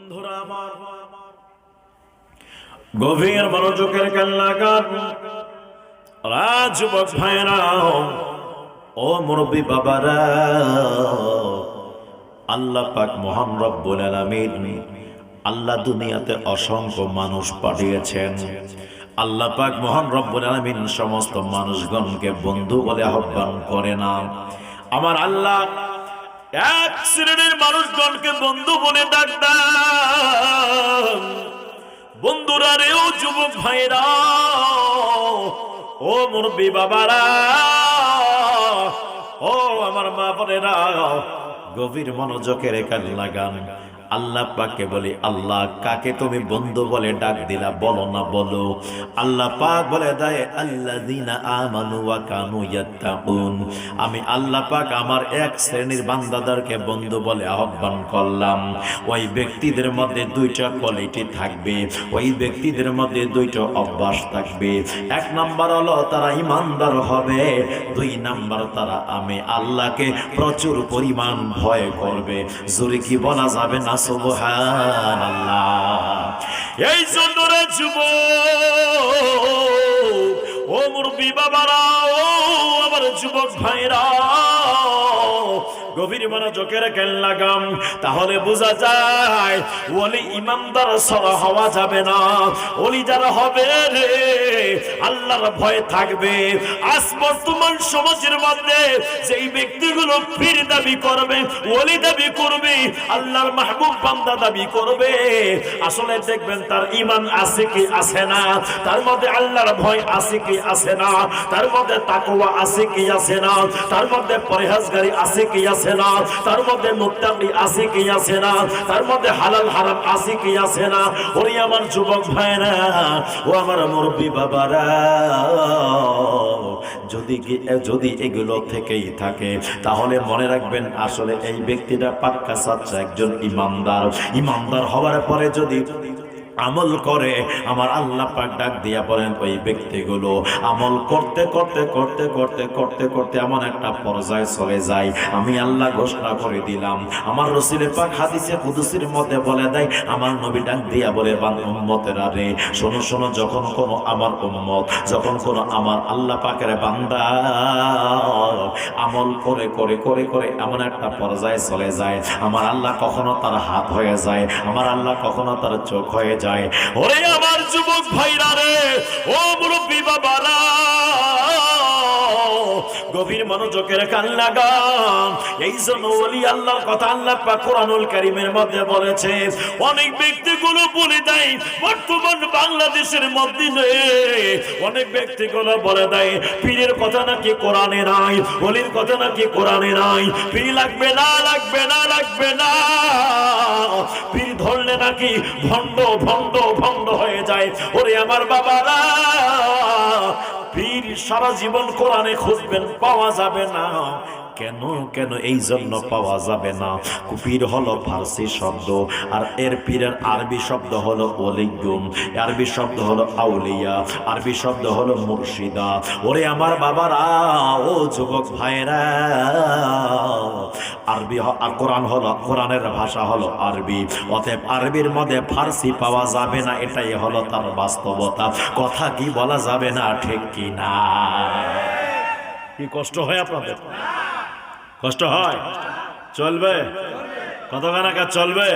বন্ধুরা আমার, গভীর মনোযোগের কান লাগান। যুবক ভাইরা ও মুরব্বী বাবারা, আল্লাহ পাক মহান রব্বুল আলামিন আল্লাহ দুনিয়াতে অসংখ্য মানুষ পাঠিয়েছেন। আল্লাহ পাক মহান রব্বুল আলামিন সমস্ত মানুষগণকে বন্ধু বলে আহ্বান করে না। আমার আল্লাহ এক শ্রেণীর মানুষগণকে বন্ধু বলে ডাক দেন। বন্ধুরা রে, ও যুবক ভাইরা, ও মুরব্বী বাবারা, ও আমার মা বোনেরা, গভীর মনোযোগের কান লাগান। আল্লাহ পাককে বলি, আল্লাহ কাকে তুমি বন্ধু বলে ডাক দিলা, বলো না বলো। আল্লাহ পাক বলে দেয়, আল্লাযীনা আমানু ওয়া কানু ইয়াত্তাকুন। আমি আল্লাহ পাক আমার এক শ্রেণীর বান্দাদেরকে বন্ধু বলে আহ্বান করলাম। ওই ব্যক্তিদের মধ্যে দুইটা কোয়ালিটি থাকবে, ওই ব্যক্তিদের মধ্যে দুইটা অভ্যাস থাকবে। এক নাম্বার হলো তারা ইমানদার হবে, দুই নাম্বার তারা আমি আল্লাহকে প্রচুর পরিমাণ ভয় করবে। জোরে কি বলা যাবে না? সুবহানাল্লাহ। এই জন্য রে যুবক, ও মুরব্বী বাবারা, ও আমার যুবক ভাইরা, গভীর মনোযোগের কান লাগাম। তাহলে বোঝা যায় ওলি ইমানদার ছাড়া হওয়া যাবে না। ওলি যারা হবে রে, আল্লাহর ভয় থাকবে। আজ বর্তমান সমাজের মধ্যে যেই ব্যক্তিগুলো পীর দাবি করবে, ওলি দাবি করবে, আল্লাহর মাহবুব বান্দা দাবি করবে, আসলে দেখবেন তার ঈমান আছে কি আছে না, তার মধ্যে আল্লাহর ভয় আছে কি আছে না, তার মধ্যে তাকওয়া আছে কি আছে না, তার মধ্যে পরহেজগারি আছে কি আছে না, তার মধ্যে মুত্তাকি আছে কি আছে না, তার মধ্যে হালাল হারাম আছে কি আছে না। ওরে আমার যুবক ভাইরা, ও আমার মুরব্বী বাবারা, যদি এগুলো থেকেই থাকে তাহলে মনে রাখবেন আসলে এই ব্যক্তিটা পাক্কা সাচ্চা একজন ইমানদার। ইমানদার হওয়ার পরে যদি আমল করে, আমার আল্লাহ পাক ডাক দিয়া বলেন ওই ব্যক্তিগুলো আমল করতে করতে করতে করতে করতে করতে এমন একটা পর্যায়ে চলে যায়, আমি আল্লাহ ঘোষণা করে দিলাম। আমার রাসূল পাক হাদিসে কুদসির মধ্যে বলে দেয়, আমার নবী ডাক দিয়া বলে, উম্মতেরা রে, শোনো শোনো, যখন কোনো আমার উম্মত, যখন কোনো আমার আল্লাহ পাকের বান্দা আমল করে করে করে করে এমন একটা পর্যায়ে চলে যায়, আমার আল্লাহ কখনো তার হাত হয়ে যায়, আমার আল্লাহ কখনো তার চোখ হয়ে যায়। ওরে আমার যুবক ভাইরা রে, ও মুরব্বী বাবারা, গভীর মনোযোগের কান লাগান। এই জন্য ওলি আল্লাহর কথা আল্লাহ পাক কোরআনুল কারীমের মধ্যে বলেছে। অনেক ব্যক্তিগুলো বলে দেয় বর্তমান বাংলাদেশের মধ্যে অনেক ব্যক্তিগুলো বলে দেয় পীরের কথা নাকি কোরআনে নাই, ওলির কথা নাকি কোরআনে নাই, পীর লাগবে না, লাগবে না, লাগবে না, পীর ধরলে নাকি ভণ্ড ভণ্ড ভণ্ড হয়ে যায়। ওরে আমার বাবারা, পীর সারা জীবন কোরআনে খুঁজবেন, পাওয়া যাবে না। কেন কেন এই জন্য পাওয়া যাবে না? পীর হলো ফার্সি শব্দ, আর এর পীরের আরবি শব্দ হলো ওলিগুম, আরবি শব্দ হলো আউলিয়া, আরবি শব্দ হলো মুর্শিদা। ওরে আমার বাবারা, ও যুবক ভাইরা, আরবি আর কোরআন হলো, কোরআনের ভাষা হলো আরবি, অতএব আরবির মধ্যে ফার্সি পাওয়া যাবে না, এটাই হলো তার বাস্তবতা। কথা কি বলা যাবে না, ঠিক কি না? কি কষ্ট হয় আপনাদের? কষ্ট হয়? চলবে? কতখানা কাজ চলবে?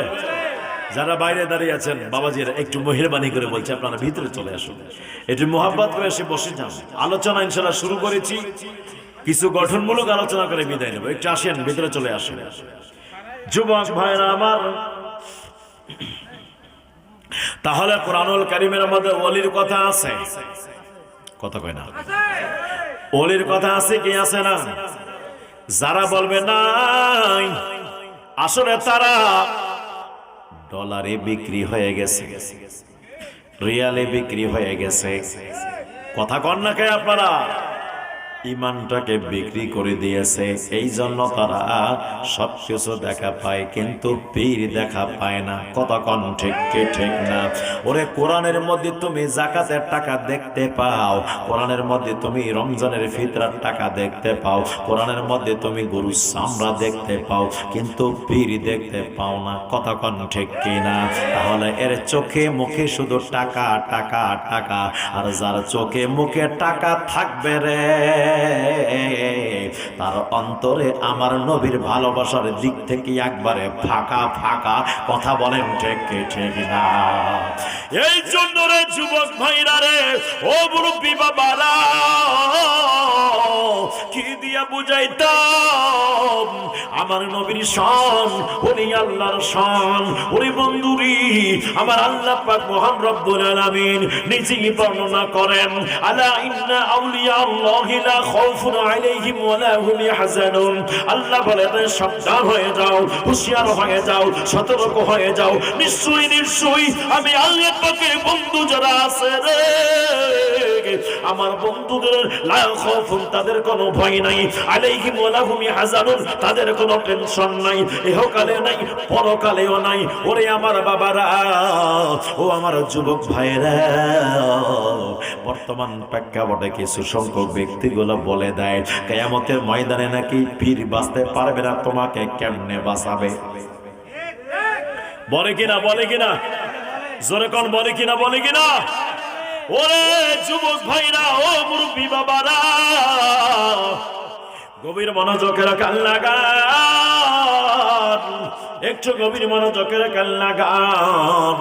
যারা বাইরে দাঁড়িয়ে আছেন বাবাজিরা, একটু মেহেরবানি করে বলছে আপনারা ভিতরে চলে আসুন, একটু মোহাব্বত করে এসে বসে যান। আলোচনা ইনশাআল্লাহ শুরু করেছি, কিছু গঠনমূলক আলোচনা করে বিদায় নেব। একটু আসেন, ভিতরে চলে আসেন। যুবক ভাইরা আমার, তাহলে কোরআনুল কারীমের মধ্যে ওলির কথা আছে, কথা কয় না? ওলির কথা আছে কি আছে না? যারা বলবে নাই, আসলে তারা ডলারে বিক্রি হয়ে গেছে, রিয়ালে বিক্রি হয়ে গেছে। কথা কন না কে আপনারা? ইমানটাকে বিক্রি করে দিয়েছে। এই জন্য তারা সবকিছু দেখা পায় কিন্তু পীর দেখা পায় না। কতক্ষণ ঠিক কি ঠিক না? ওরে কোরআনের মধ্যে তুমি যাকাতের টাকা দেখতে পাও, কোরআনের মধ্যে তুমি রমজানের ফিতরার টাকা দেখতে পাও, কোরআনের মধ্যে তুমি গরুর চামড়া দেখতে পাও, কিন্তু পীর দেখতে পাও না। কতক্ষণ ঠিক কি না? তাহলে এর চোখে মুখে শুধু টাকা টাকা টাকা, আর যার চোখে মুখে টাকা থাকবে রে, তার অন্তরে আমার নবীর ভালোবাসার দিক থেকে একবারে ফাঁকা ফাঁকা। কথা বলেন ঠিক কি ঠিক না? এই জন্য রে যুবক ভাইরা রে, ও মুরব্বী বাবারা, কি দিয়া বুঝাইতাম আমার নবীর শান, উনি আল্লাহর শান। ওরে বন্ধুরি, আমার আল্লাহ পাক মহান রব্বুল আলামিন নিজেই বর্ণনা করেন, আলা ইন্না আউলিয়া আল্লাহি লা খাউফুন আলাইহিম ওয়া লা হুম ইয়াহজানুন। আল্লাহ বলেন সাবধান হয়ে যাও, হুঁশিয়ার হয়ে যাও, সতর্ক হয়ে যাও। নিশ্চয়ই নিশ্চয়ই আমি আল্লাহ পাকের বন্ধু যারা আছে রে, আমার বন্ধুদের লা খাউফুন, তাদের কোনো ভয় নাই, আলাইহিম ওয়া লা হুম ইয়াহজানুন, তাদের কোনো টেনশন নাই, ইহকালে নাই পরকালেও নাই। ওরে আমার বাবারা, ও আমার যুবক ভাইরা, বর্তমান প্রেক্ষাপটে কিছু সংখ্যক ব্যক্তিগুলো বলে দেয় কিয়ামতের ময়দানে নাকি পীর বাঁচতে পারবে না, তোমাকে কেমনে বাঁচাবে? বলে কিনা? বলে কিনা? জোরে কোন বলে কিনা? বলে কিনা? ওরে যুবক ভাইরা, ও মুরব্বী বাবারা, গভীর মনোযোগের কান লাগান, একটু গভীর মনোযোগের কান লাগান।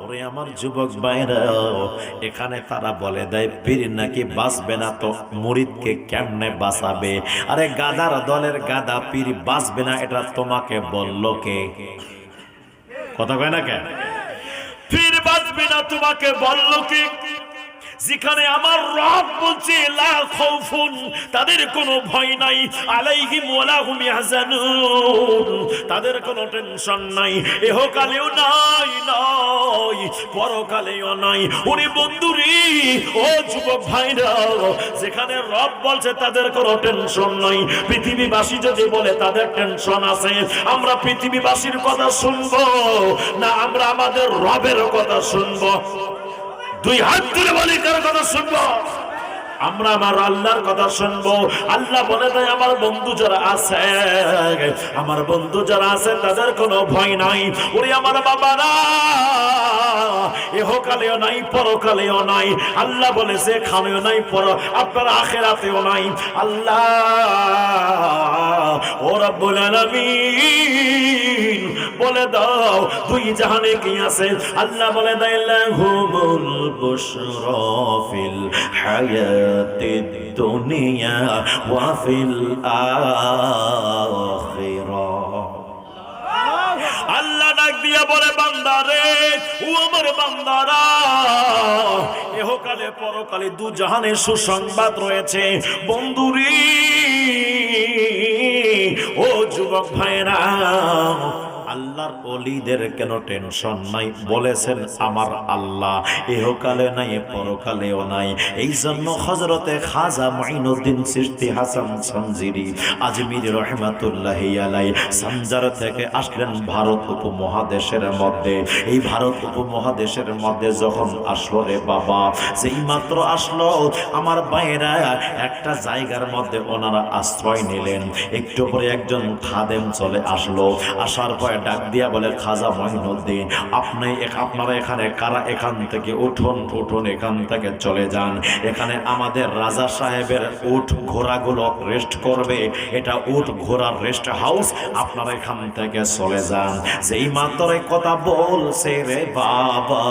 ওরে আমার যুবক ভাইরা, এখানে তারা বলে দেয় পীর নাকি বাঁচবে না, তো মুরিদকে কেমনে বাঁচাবে? আরে গাদার দলের গাদা, পীর বাঁচবে না এটা তোমাকে বললো কে? কথা কয় না কেন? পীর বাঁচবে না তোমাকে বললো কে? যেখানে আমার রব বলছে লা খাউফুন, তাদের কোনো ভয় নাই, আলাইহিম ওয়া লা হুম ইয়াহজানুন, তাদের কোনো টেনশন নাই, ইহকালেও নাই নাই পরকালেও নাই। ওরে বন্ধুরি, ও যুবক ভাইরা, যেখানে রব বলছে তাদের কোনো টেনশন নাই, পৃথিবীবাসী যদি বলে তাদের টেনশন আছে, আমরা পৃথিবীবাসীর কথা শুনবো না আমরা আমাদের রবের কথা শুনবো? দুই হাত তুলে বলি কার কথা শুনবো? আমরা আমার আল্লাহর কথা শুনবো। আল্লাহ বলে দেয় আমার বন্ধু যারা আছে, আমার বন্ধু যারা আছে তাদের কোনো ভয় নাই। ওরে আমার বাবারা, ইহকালেও নাই পরকালেও নাই। আল্লাহ বলেছে এখানেও নাই, পর আপনার আখিরাতেও নাই। আল্লাহ ও রব্বুল আলামিন বলে দাও দুই জাহানে কি আছে? আল্লাহ বলে দেয় লাহুমুল বুশরা ফিল হায়াতিদ দুনিয়া ওয়া ফিল আখিরাহ। আল্লাহ ডাক দিয়া বলে বান্দারে, ও আমার বান্দারা, ইহকালে পরকালে দু জাহানে সুসংবাদ রয়েছে। বন্ধুরি, ও যুবক ভাইরা, আল্লাহর ওলিদের কেন টেনশন নাই? বলেছেন আমার আল্লাহ ইহকালে নাই পরকালেও নাই। এই জন্য হযরতে খাজা মুঈনুদ্দিন চিশতি হাসান সঞ্জিরি আজমিরি রাহমাতুল্লাহি আলাইহি সানজার থেকে আসলেন ভারত উপমহাদেশের মধ্যে। এই ভারত উপমহাদেশের মধ্যে যখন আসলো রে বাবা, যেই মাত্র আসলো আমার ভাইরা একটা জায়গার মধ্যে ওনারা আশ্রয় নিলেন। একটু পরে একজন খাদেম চলে আসলো। আসার পর ডাক দিয়া বলে খাজা মুঈনুদ্দিন, আপনারা এখানে কারা? এখান থেকে উঠুন, উঠুন, এখান থেকে চলে যান। এখানে আমাদের রাজা সাহেবের উট ঘোড়াগুলো রেস্ট করবে, এটা উট ঘোড়ার রেস্ট হাউস, আপনারা এখান থেকে চলে যান। যেই মাত্র কথা বলছে রে বাবা,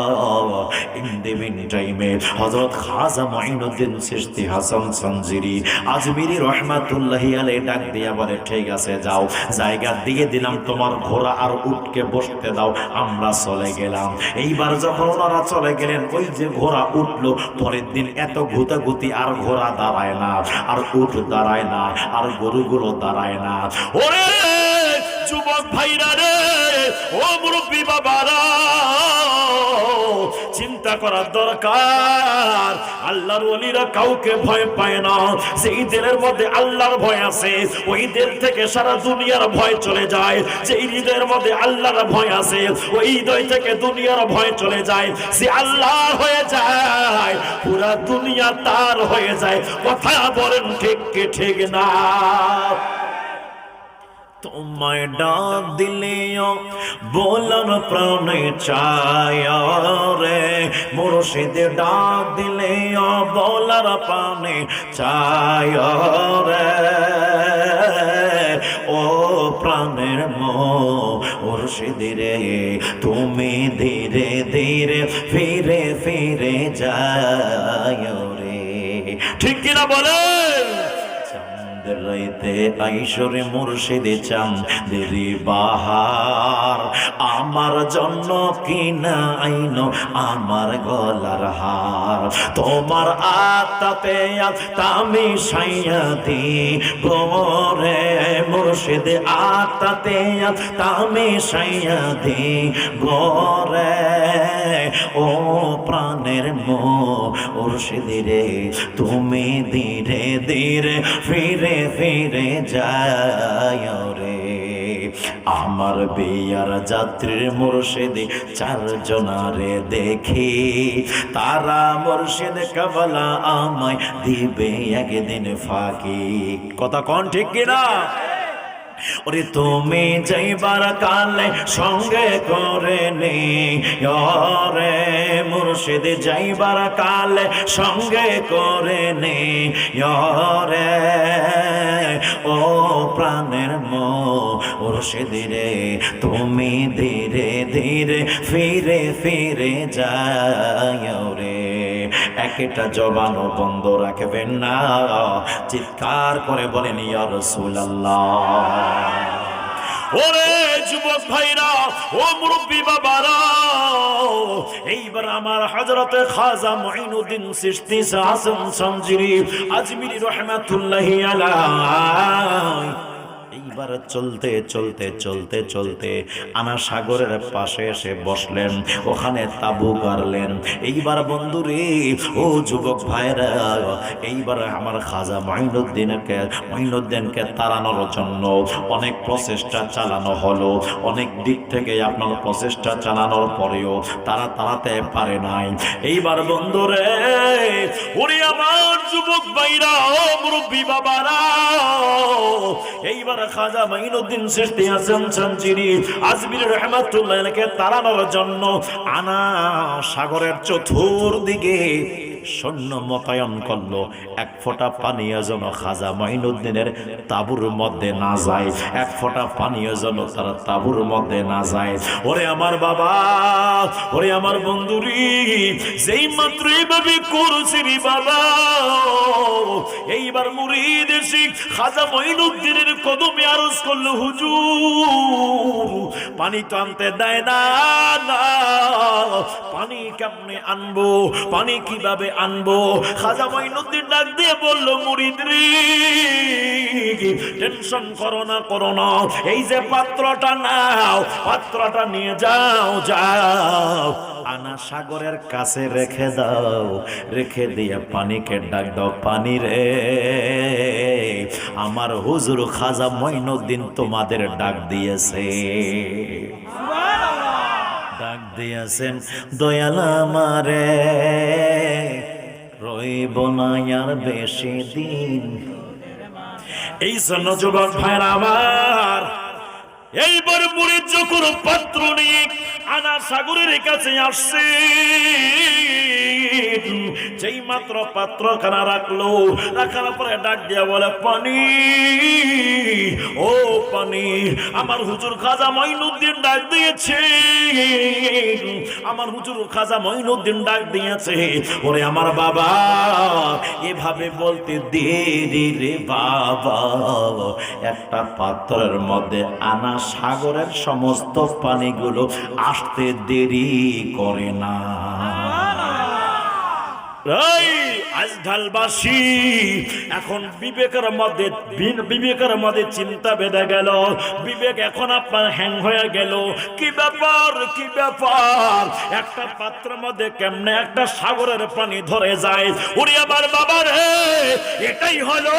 ইন দি মিন টাইমে হযরত খাজা মুঈনুদ্দিন চিশতি হাসান সঞ্জিরি আজমিরি রাহমাতুল্লাহি আলাইহি ডাক দিয়া বলে ঠিক আছে যাও, জায়গা দিয়ে দিলাম, তোমার ঘোড়া আর উটকে বসতে দাও, আমরা চলে গেলাম। এইবার যখন ওনারা চলে গেলেন, ওই যে ঘোড়া উঠলো, পরের দিন এত গুতাগুতি, আর ঘোড়া দাঁড়ায় না, আর উট দাঁড়ায় না, আর গরুগুলো দাঁড়ায় না। ওরে যুবক ভাইরা রে, ও মুরব্বী বাবারা, চিন্তা করার দরকার। আল্লাহর ওলিরা কাউকে ভয় পায় না। যেই দিলের মধ্যে আল্লাহর ভয় আছে ওই দিল থেকে সারা দুনিয়ার ভয় চলে যায়। যেই হৃদয়ের মধ্যে আল্লাহর ভয় আছে ওই হৃদয় থেকে দুনিয়ার ভয় চলে যায়। সে আল্লাহ হয়ে যায়, পুরা দুনিয়া তার হয়ে যায়। কথা বলেন ঠিক কি ঠিক না? তোমায় ডাক দিলেও বলার প্রাণে চায় রে, মুর্শিদ ডাক দিলেও বলার প্রাণে চায় রে। ও প্রাণের মুর্শিদ রে, তুমি ধীরে ধীরে ফিরে ফিরে যায় রে। ঠিক কিনা বলেন? রাইতে আইসরে মুর্শিদে চাঁদেরি বাহার, আমার জন্য কিনা আইনো আমার গলার হার। তোমার আত্মাতে আত্মামি সাইয়াতি গোরে, মুর্শিদে আত্মাতে আত্মামি সাইয়াতি গোরে। ও প্রাণের মুর্শিদ রে, তুমি ধীরে ধীরে ফিরে ফিরে যায় রে। আমার বিয়ার যাত্রীর মুর্শিদ চারজনারে দেখি, তারা মুর্শিদ কাবলা আমায় দিবে একদিন ফাঁকি। কথা কোন ঠিক কিনা? ওরে তুমি যাইবার কালে সঙ্গে করে নে রে, মুর্শিদ যাইবার কালে সঙ্গে করে নে রে। ও প্রাণের মুর্শিদ রে, তুমি ধীরে ধীরে ফিরে ফিরে যায় রে। একটা জবানও বন্ধ রাখবেন না, চিৎকার করে বলেন ইয়া রাসূলুল্লাহ। ওরে যুবক ভাইরা, ও মুরব্বী বাবারা, এইবার আমার হযরতে খাজা মুঈনুদ্দিন চিশতি হাসান সঞ্জিরি আজমিরি রাহমাতুল্লাহি আলাইহি এইবার চলতে চলতে চলতে চলতে আনা সাগরের পাশে এসে বসলেন, ওখানে তাবু গাড়লেন। এইবার বন্ধুরে, ও যুবক ভাইরা, এইবার আমার খাজা মুঈনুদ্দিনকে তাড়ানোর জন্য অনেক প্রচেষ্টা চালানো হলো। অনেক দিক থেকে আপনার প্রচেষ্টা চালানোর পরেও তারা তাড়াতে পারে নাই। এইবার বন্ধুরে, ওরে আমার যুবক ভাইরা, ও মুরব্বী বাবারা, এইবার খাজা মুঈনুদ্দিন চিশতি হাসান সঞ্জিরি আজমিরি রাহমাতুল্লাহ আলাইহিকে তাড়ানোর জন্য আনা সাগরের চতুর্দিকে সৈন্য মোতায়েন করলো। এক ফোঁটা পানীয় যেন খাজা মুঈনুদ্দিনের তাঁবুর মধ্যে না যায়, এক ফোঁটা পানীয় যেন তার তাঁবুর মধ্যে না যায়। ওরে আমার বাবা, ওরে আমার বন্ধুরি, যেই মাত্র এইভাবে করছি রে বাবা, এইবার মুরিদ এসে খাজা মুঈনুদ্দিনের কদমে আরজ করলো, হুজুর পানি তো আনতে দেয় না, পানি কেমনে আনবো, পানি কিভাবে আনবো? খাজা মুঈনুদ্দিন ডাক দিয়ে বলল, মুরিদ রে, টেনশন করো না, এই যে পাত্রটা নাও, পাত্রটা নিয়ে যাও, যাও আনা সাগরের কাছে রেখে দাও, রেখে দিয়ে পানিকে ডাক দাও, পানি রে, আমার হুজুর খাজা মুঈনুদ্দিন তোমাদের ডাক দিয়েছে, ডাক দিয়েছেন। দয়াল আমারে রইব না আর বেশি দিন। এই জন্য যুবক ভাইরা আমার, এইবার মুরিদ যখন পাত্র নিয়ে আনা সাগরের কাছে আসছে, যেই মাত্র পাত্রখানা রাখলো, রাখার পরে ডাক দিয়া বলে, পানি, ও পানি। আমার হুজুর খাজা মুঈনুদ্দিন ডাক দিয়েছে, আমার হুজুর খাজা মুঈনুদ্দিন ডাক দিয়েছে। ওরে আমার বাবা, এভাবে বলতে দেরি রে বাবা, একটা পাত্রের মধ্যে আনা সাগরের সমস্ত পানিগুলো আসতে দেরি করে না। আজঢালবাসী এখন বিবেকের মধ্যে চিন্তা বেঁধে গেল, বিবেক এখন আপনার হ্যাং হয়ে গেল। কি ব্যাপার, কি ব্যাপার, একটা পাত্রের মধ্যে কেমনে একটা সাগরের পানি ধরে যায়। ওরে আমার বাবা রে, এটাই হলো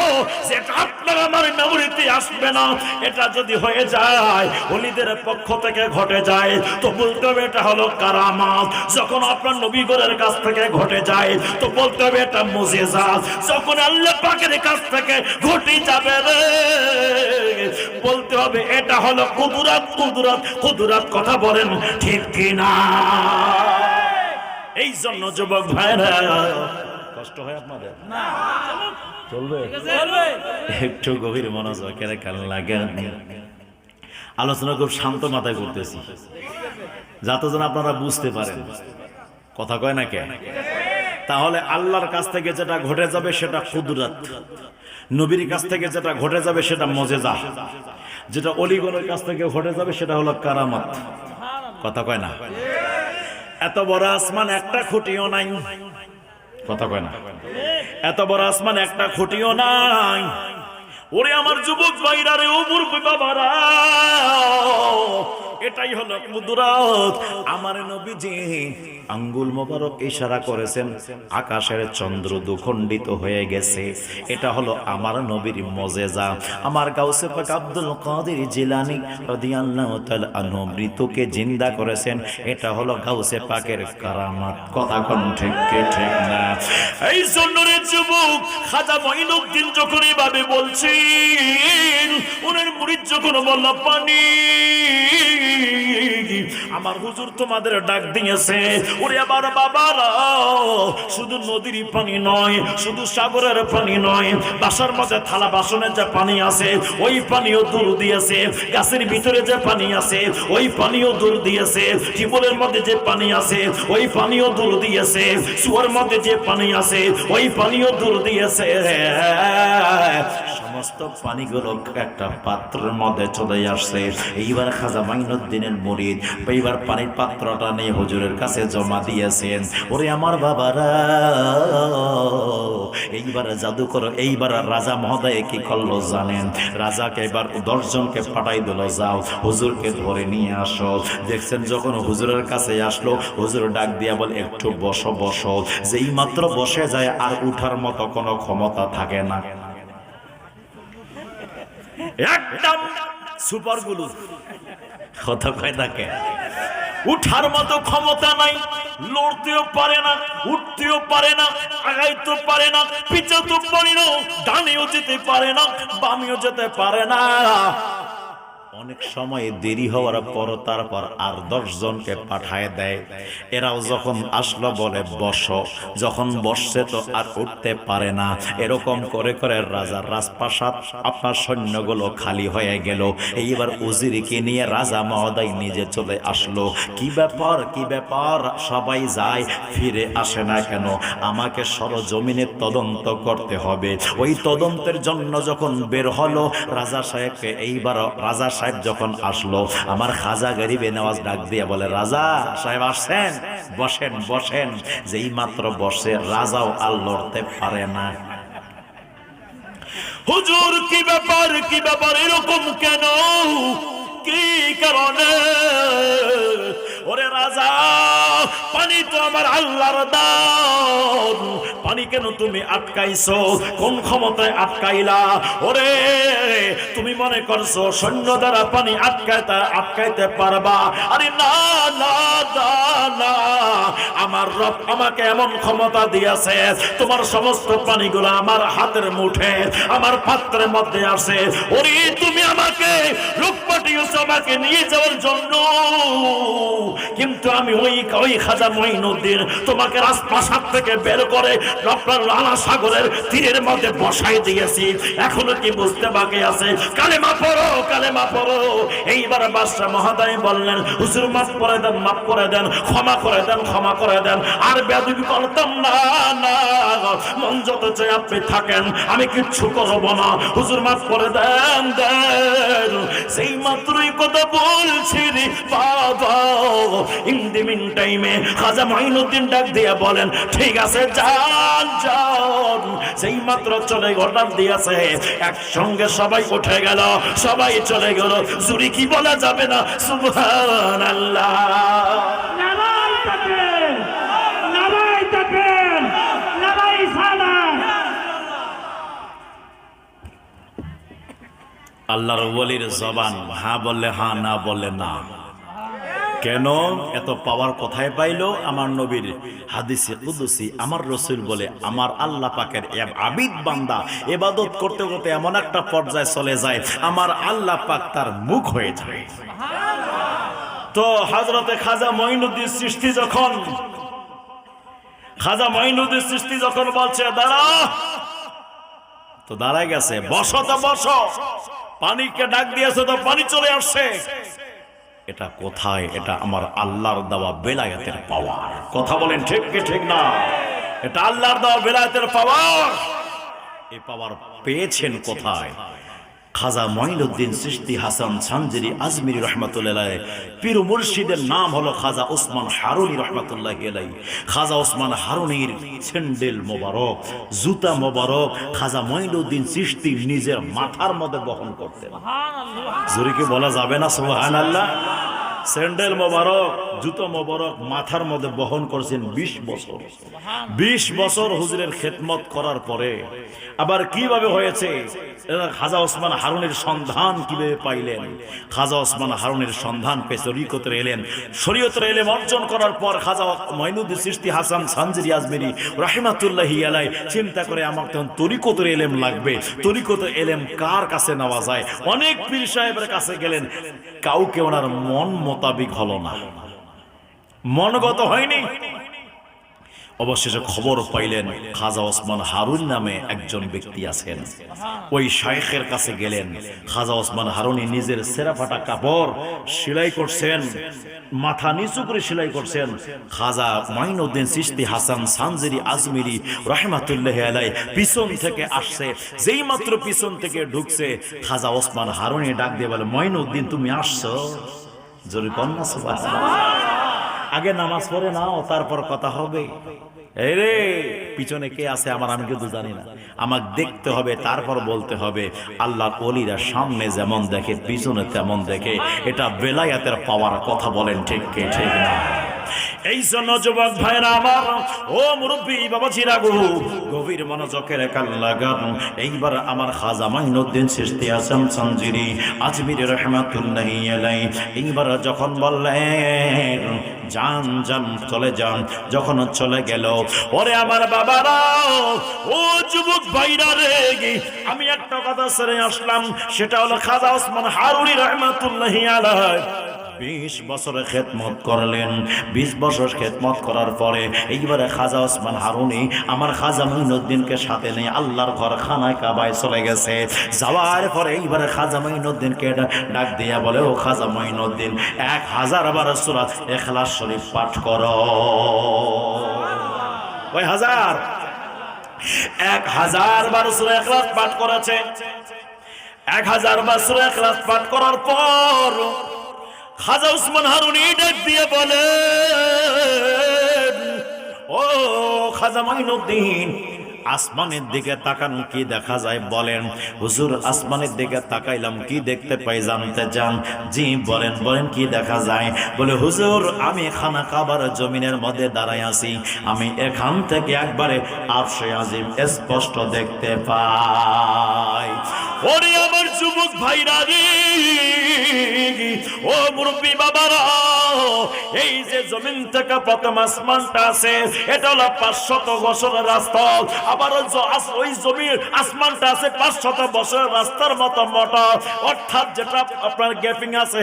যেটা আপনার আমার মেমোরিতে আসবে না। এটা যদি হয়ে যায়, ওলিদের পক্ষ থেকে ঘটে যায়, তো বলতে হবে এটা হলো কারামাত। যখন আপনার নবীগণের কাছ থেকে ঘটে যায়, তো বলতে হবে এটা মুজিজা। যখন আল্লাহ পাকের কাছ থেকে ঘটে যাবে রে, বলতে হবে এটা হলো কুদরত। কুদরত, কুদরত, কথা বলেন ঠিক কিনা? এই জন্য যুবক ভাইরা, কষ্ট হয় আপনাদের? না, চলবে, একটু গভীর মনোযোগের কান লাগে। আলোচনা খুব শান্ত মাথায় করতেছি, যাতে যেন আপনারা বুঝতে পারেন। কথা কয় না কে? তাহলে আল্লাহর কাছ থেকে যেটা ঘটে যাবে সেটা কুদরত, নবীর কাছ থেকে যেটা ঘটে যাবে সেটা মুজিজা, যেটা ওলিগণের কাছ থেকে ঘটে যাবে সেটা হলো কারামাত। কথা কয় না? এত বড় আসমান একটা খুঁটিও নাই। কথা কয় না? এত বড় আসমান একটা খুঁটিও নাই। ওরে আমার যুবক ভাইরা রে, ও মুরব্বি বাবারা, এটাই হলো কুদরত। আমার নবীজি আঙ্গুল মোবারক ইশারা করেছেন, আকাশের চন্দ্র দুখণ্ডিত হয়ে গেছে। এটা হলো আমার নবীর মুজিজা। আমার গাউসে পাক আব্দুল কাদের জিলানী রাদিয়াল্লাহু তাআলা আনহু মৃতকে জিন্দা করেছেন। এটা হলো গাউসে পাকের কারামাত। কথা কোন ঠিক কি ঠিক না? এই জন্য রে যুবক, খাজা মঈনুদ্দিন যখন এইভাবে বলছেন, ওনার মুরিদ যখন বলল পানি, আমার হুজুর তোমাদের ডাক দিয়েছে। ওরে আবার বাবারা, শুধু নদীর পানি নয়, শুধু সাগরের পানি নয়, বাসার মধ্যে থালা বাসনের যে পানি আছে ওই পানিও দূর দিয়েছে। গাছের ভিতরে যে পানি আছে ওই পানিও দূর দিয়েছে। টিউবওয়েলের মধ্যে যে পানি আছে ওই পানিও দূর দিয়েছে। সুয়ার মধ্যে যে পানি আছে ওই পানিও দূর দিয়েছে। সমস্ত পানিগুলো একটা পাত্রের মধ্যে চলে আসছে। এইবার খাজা মাইনুদ্দিনের মুরিদ এইবার পানির পাত্রটা নিয়ে হুজুরের কাছে জমা দিয়েছেন। ওরে আমার বাবারা, এইবার জাদু করো। এইবার রাজা মহোদয় কি করলো জানেন? রাজাকে এবার 10 জনকে পাঠাই দিল, যাও হুজুরকে ধরে নিয়ে আসো। দেখছেন যখন হুজুরের কাছে আসলো, হুজুর ডাক দিয়া বলে একটু বসো বসো। যেই মাত্র বসে যায় আর উঠার মতো কোনো ক্ষমতা থাকে না, একদম সুপার গুলো। কথা কয় থাকে, উঠার মতো ক্ষমতা নাই, লড়তেও পারে না, উঠতেও পারে না, আগাইতেও পারে না, পিছাতেও পারে না, ডানেও যেতে পারে না, বামেও যেতে পারে না। অনেক সময় দেরি হওয়ার পর তারপর আর 10 জনকে পাঠায় দেয়। এরাও যখন আসলো বলে বসো। যখন বসছে তো আর উঠতে পারে না। এরকম করে করে রাজার রাজপ্রাসাদ আপনার সৈন্যগুলো খালি হয়ে গেল। এইবার উজিরকে নিয়ে রাজা মহোদয় নিজে চলে আসলো। কি ব্যাপার, কি ব্যাপার, সবাই যায় ফিরে আসে না কেন? আমাকে সরজমিনে তদন্ত করতে হবে। ওই তদন্তের জন্য যখন বের হলো রাজা সাহেবকে, এইবার রাজা সাহেব যখন আসলো, আমার খাজা গরিবে নওয়াজ ডাক দিয়ে বলে, রাজা সাহেব আসছেন, বসেন বসেন। যেই মাত্র বসে রাজাও আর লড়তে পারে না। হুজুর কি ব্যাপার, কি ব্যাপার, এরকম কেন, কি কারণে? ওরে রাজা, পানি তো আমার আল্লাহর দান, পানি কেন তুমি আটকাইছো? কোন ক্ষমতায় আটকাইলা? ওরে তুমি মনে করছো সৈন্য দ্বারা পানি আটকাইতে পারবা? আরে না না না, আমার রব আমাকে এমন ক্ষমতা দিয়েছে, তোমার সমস্ত পানিগুলো আমার হাতের মুঠে, আমার পাত্রের মধ্যে আছে। ওরে তুমি আমাকে লোক পাঠিয়েছো আমাকে নিয়ে যাওয়ার জন্য, কিন্তু আমি ওই খাজা মঈনুদ্দিন তোমাকে রাজপ্রাসাদ থেকে বের করে আপনার লালা সাগরের তীরের মধ্যে বসাই দিয়েছি। এখনো কি বুঝতে বাকি আছে? কালেমা পড়ো, কালেমা পড়ো। এইবার বাদশা মহোদয় বললেন, হুজুর মাফ করে দেন, মাফ করে দেন, ক্ষমা করে দেন, ক্ষমা করে করে দেন। আর বেয়াদবি করতাম না, না মন যত চাই আপনি থাকেন, আমি কিচ্ছু করব না, হুজুর মাফ করে দেন, দেন। সেই মাত্রই কথা বলছি রে বাবা, ইন দি মিন টাইমে খাজা মাইনুদ্দিন ডাক দিয়ে বলেন, ঠিক আছে যান যান। সেই মাত্র চলে অর্ডার দিয়েছে, একসঙ্গে সবাই উঠে গেল, সবাই চলে গেল। জুরি কি বলা যাবে না, সুবহানাল্লাহ। নারায়ে তাকবীর, নারায়ে তাকবীর, নারায়ে সালাত। আল্লাহর ওলির জবান হ্যাঁ বললে হ্যাঁ, না বললে না। কেন এত পাওয়ার কোথায় পাইলো? আমার নবীর হাদিসে কুদসি, আমার রাসূল বলে, আমার আল্লাহ পাকের আবিদ বান্দা ইবাদত করতে করতে এমন একটা পর্যায়ে চলে যায়, আমার আল্লাহ পাক তার মুখ হয়ে যায়। তো হযরতে খাজা মঈনুদ্দিন চিশতি যখন, খাজা মঈনুদ্দিন চিশতি যখন বলছে দাঁড়া, তো দাঁড়ায় গেছে। বসো তো বসো, পানিকে ডাক দিয়েছে তো পানি চলে আসছে। এটা কোথায়? এটা আমার আল্লাহর দেওয়া বেলায়েতের পাওয়ার। কথা বলেন ঠিক কি ঠিক না? এটা আল্লাহর দেওয়া বেলায়েতের পাওয়ার। এই পাওয়ার পেয়েছেন কোথায়? খাজা মঈনুদ্দিন চিশতি হাসান সানজিরি আজমিরি রহমাতুল্লাহ আলাইহি, পীর মুর্শিদের নাম হলো খাজা ওসমান হারুনি রহমাতুল্লাহ আলাইহি। খাজা ওসমান হারুনির স্যান্ডেল মোবারক, জুতা মোবারক খাজা মঈনুদ্দিন চিশতি নিজের মাথার মধ্যে বহন করতেন। জোরে কি বলা যাবে না সুবহানাল্লাহ? স্যান্ডেল মোবারক, জুতো মোবারক মাথার মধ্যে বহন করছেন 20 বছর। 20 বছর হুজুরের খেদমত করার পরে আবার কিভাবে হয়েছে? খাজা ওসমান হারুনের সন্ধান কিভাবে পাইলেন? খাজা ওসমান হারুনের সন্ধান পেয়ে শরীয়তের এলেন। শরীয়তের এলেম অর্জন করার পর খাজা মঈনুদ্দিন চিশতি হাসান সানজিরি আজমিরি রাহিমাতুল্লাহি আলাইহি চিন্তা করে, আমার তখন তরিকতের এলেম লাগবে। তরিকতের এলেম কার কাছে নেওয়া যায়? অনেক পীর সাহেবের কাছে গেলেন, কাউকে ওনার মন মোতাবিক হলো না, মনগত হয়নি। অবশেষে খবর পাইলেন খাজা ওসমান হারুন নামে একজন ব্যক্তি আছেন। ওই শাইখের কাছে গেলেন। খাজা ওসমান হারুনি নিজের ছেঁড়া ফাটা কাপড় সেলাই করছেন, মাথা নিচু করে সেলাই করছেন। খাজা মঈনুদ্দিন চিশতি হাসান সানজিরি আজমিরি রাহমাতুল্লাহি আলাইহি পিছন থেকে আসছে। যেই মাত্র পিছন থেকে ঢুকছে, খাজা ওসমান হারুনি ডাক দিয়ে বলে, মঈনুদ্দিন তুমি আসছো? জোরে কন্যা সুবহানাল্লাহ। আগে নামাজ পড়ে নাও, তারপর কথা হবে। এই রে পিছনে কে আছে আমার, আমি কিন্তু জানি না, আমাকে দেখতে হবে, তারপর বলতে হবে। আল্লাহর ওলিরা সামনে যেমন দেখে পিছনে তেমন দেখে। এটা বেলায়েতের পাওয়ার। কথা বলেন ঠিক কি ঠিক না? এই জন্য যুবক ভাইরা আমার, ও মুরব্বী বাবাজিরা গো, গভীর মনোযোগের কান লাগান। এইবার আমার খাজা মঈনুদ্দিন চিশতি হাসান সানজিরি আজমিরি রাহমাতুল্লাহি আলাইহি এইবার যখন বললেন যান যান চলে যান, যখন চলে গেল, ওরে আমার বাবারা, ও যুবক ভাইরা রে, আমি একটা কথা ছেড়ে আসলাম, সেটা হলো খাজা ওসমান হারুনি রাহমাতুল্লাহি আলাইহি 20 বছরে খেদমত করলেন। 20 বছর খেদমত করার পরে এইবারে খাজা ওসমান হারুনি আমার খাজা মঈনুদ্দিনকে সাথে নিয়ে আল্লাহর ঘর খানায় কাবায় চলে গেছে। যাওয়ার পরে এইবারে খাজা মঈনুদ্দিনকে ডাক দিয়া বলে, ও খাজা মঈনুদ্দিন, 1000 বার সূরা ইখলাস শরীফ পাঠ করো। ওই 1000 বার সূরা ইখলাস পাঠ করেছে। 1000 বার সূরা ইখলাস পাঠ করার পর খাজা ওসমান হারুনি ডাক দিয়ে বলে, ও খাজা মঈনুদ্দিন, আসমানের দিকে তাকান, কি দেখা যায় বলেন? হুজুর আসমানের দিকে তাকাইলাম, কি দেখতে পাই জানতে চান? জি বলেন, বলেন কি দেখা যায়? বলে হুজুর, আমি খানা কাবার জমিনের মধ্যে দাঁড়ায় আছি, আমি এখান থেকে একবারে আরশে আজিম স্পষ্ট দেখতে পাই। ওরে আমার যুবক ভাইরা রে, ও মুরব্বী বাবারা, এই যে জমিন থেকে প্রথম আসমানটা আছে, এটা হলো 500 বছরের রাস্তা। আবার ওই জমির আসমানটা আছে 500 বছরের রাস্তার মতো মোটা, অর্থাৎ যেটা আপনার গ্যাপিং আছে,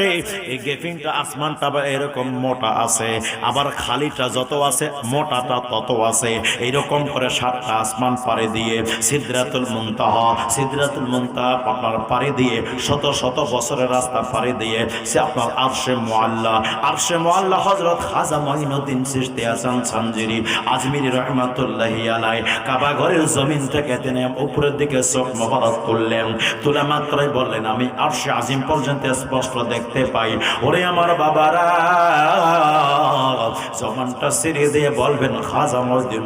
এই গ্যাপিংটা আসমানটা এরকম মোটা আছে, আবার খালিটা যত আছে মোটাটা তত আছে। এইরকম করে 7টা আসমান পাড়ি দিয়ে সিদরাতুল মুনতাহা, সিদরাতুল মুনতাহা আপনার পাড়ি দিয়ে শত শত বছরের রাস্তা পাড়ি দিয়ে সে আপনার আরশে মুআল্লা, আরশে আরশে মুআল্লা হযরত খাজা মঈনুদ্দিন চিশতি হাসান সানজিরি আজমিরি রহমাতুল্লাহি আলাইহি কাবা ঘরের জমিন থেকে তিনি উপরের দিকে চোখ মোবারক তুললেন, তুলে মাত্রই বললেন, আমি আরশে আজিম পর্যন্ত স্পষ্ট দেখতে পাই। ওরে আমার বাবারা, জবানটা ছেড়ে দিয়ে বলবেন, খাজা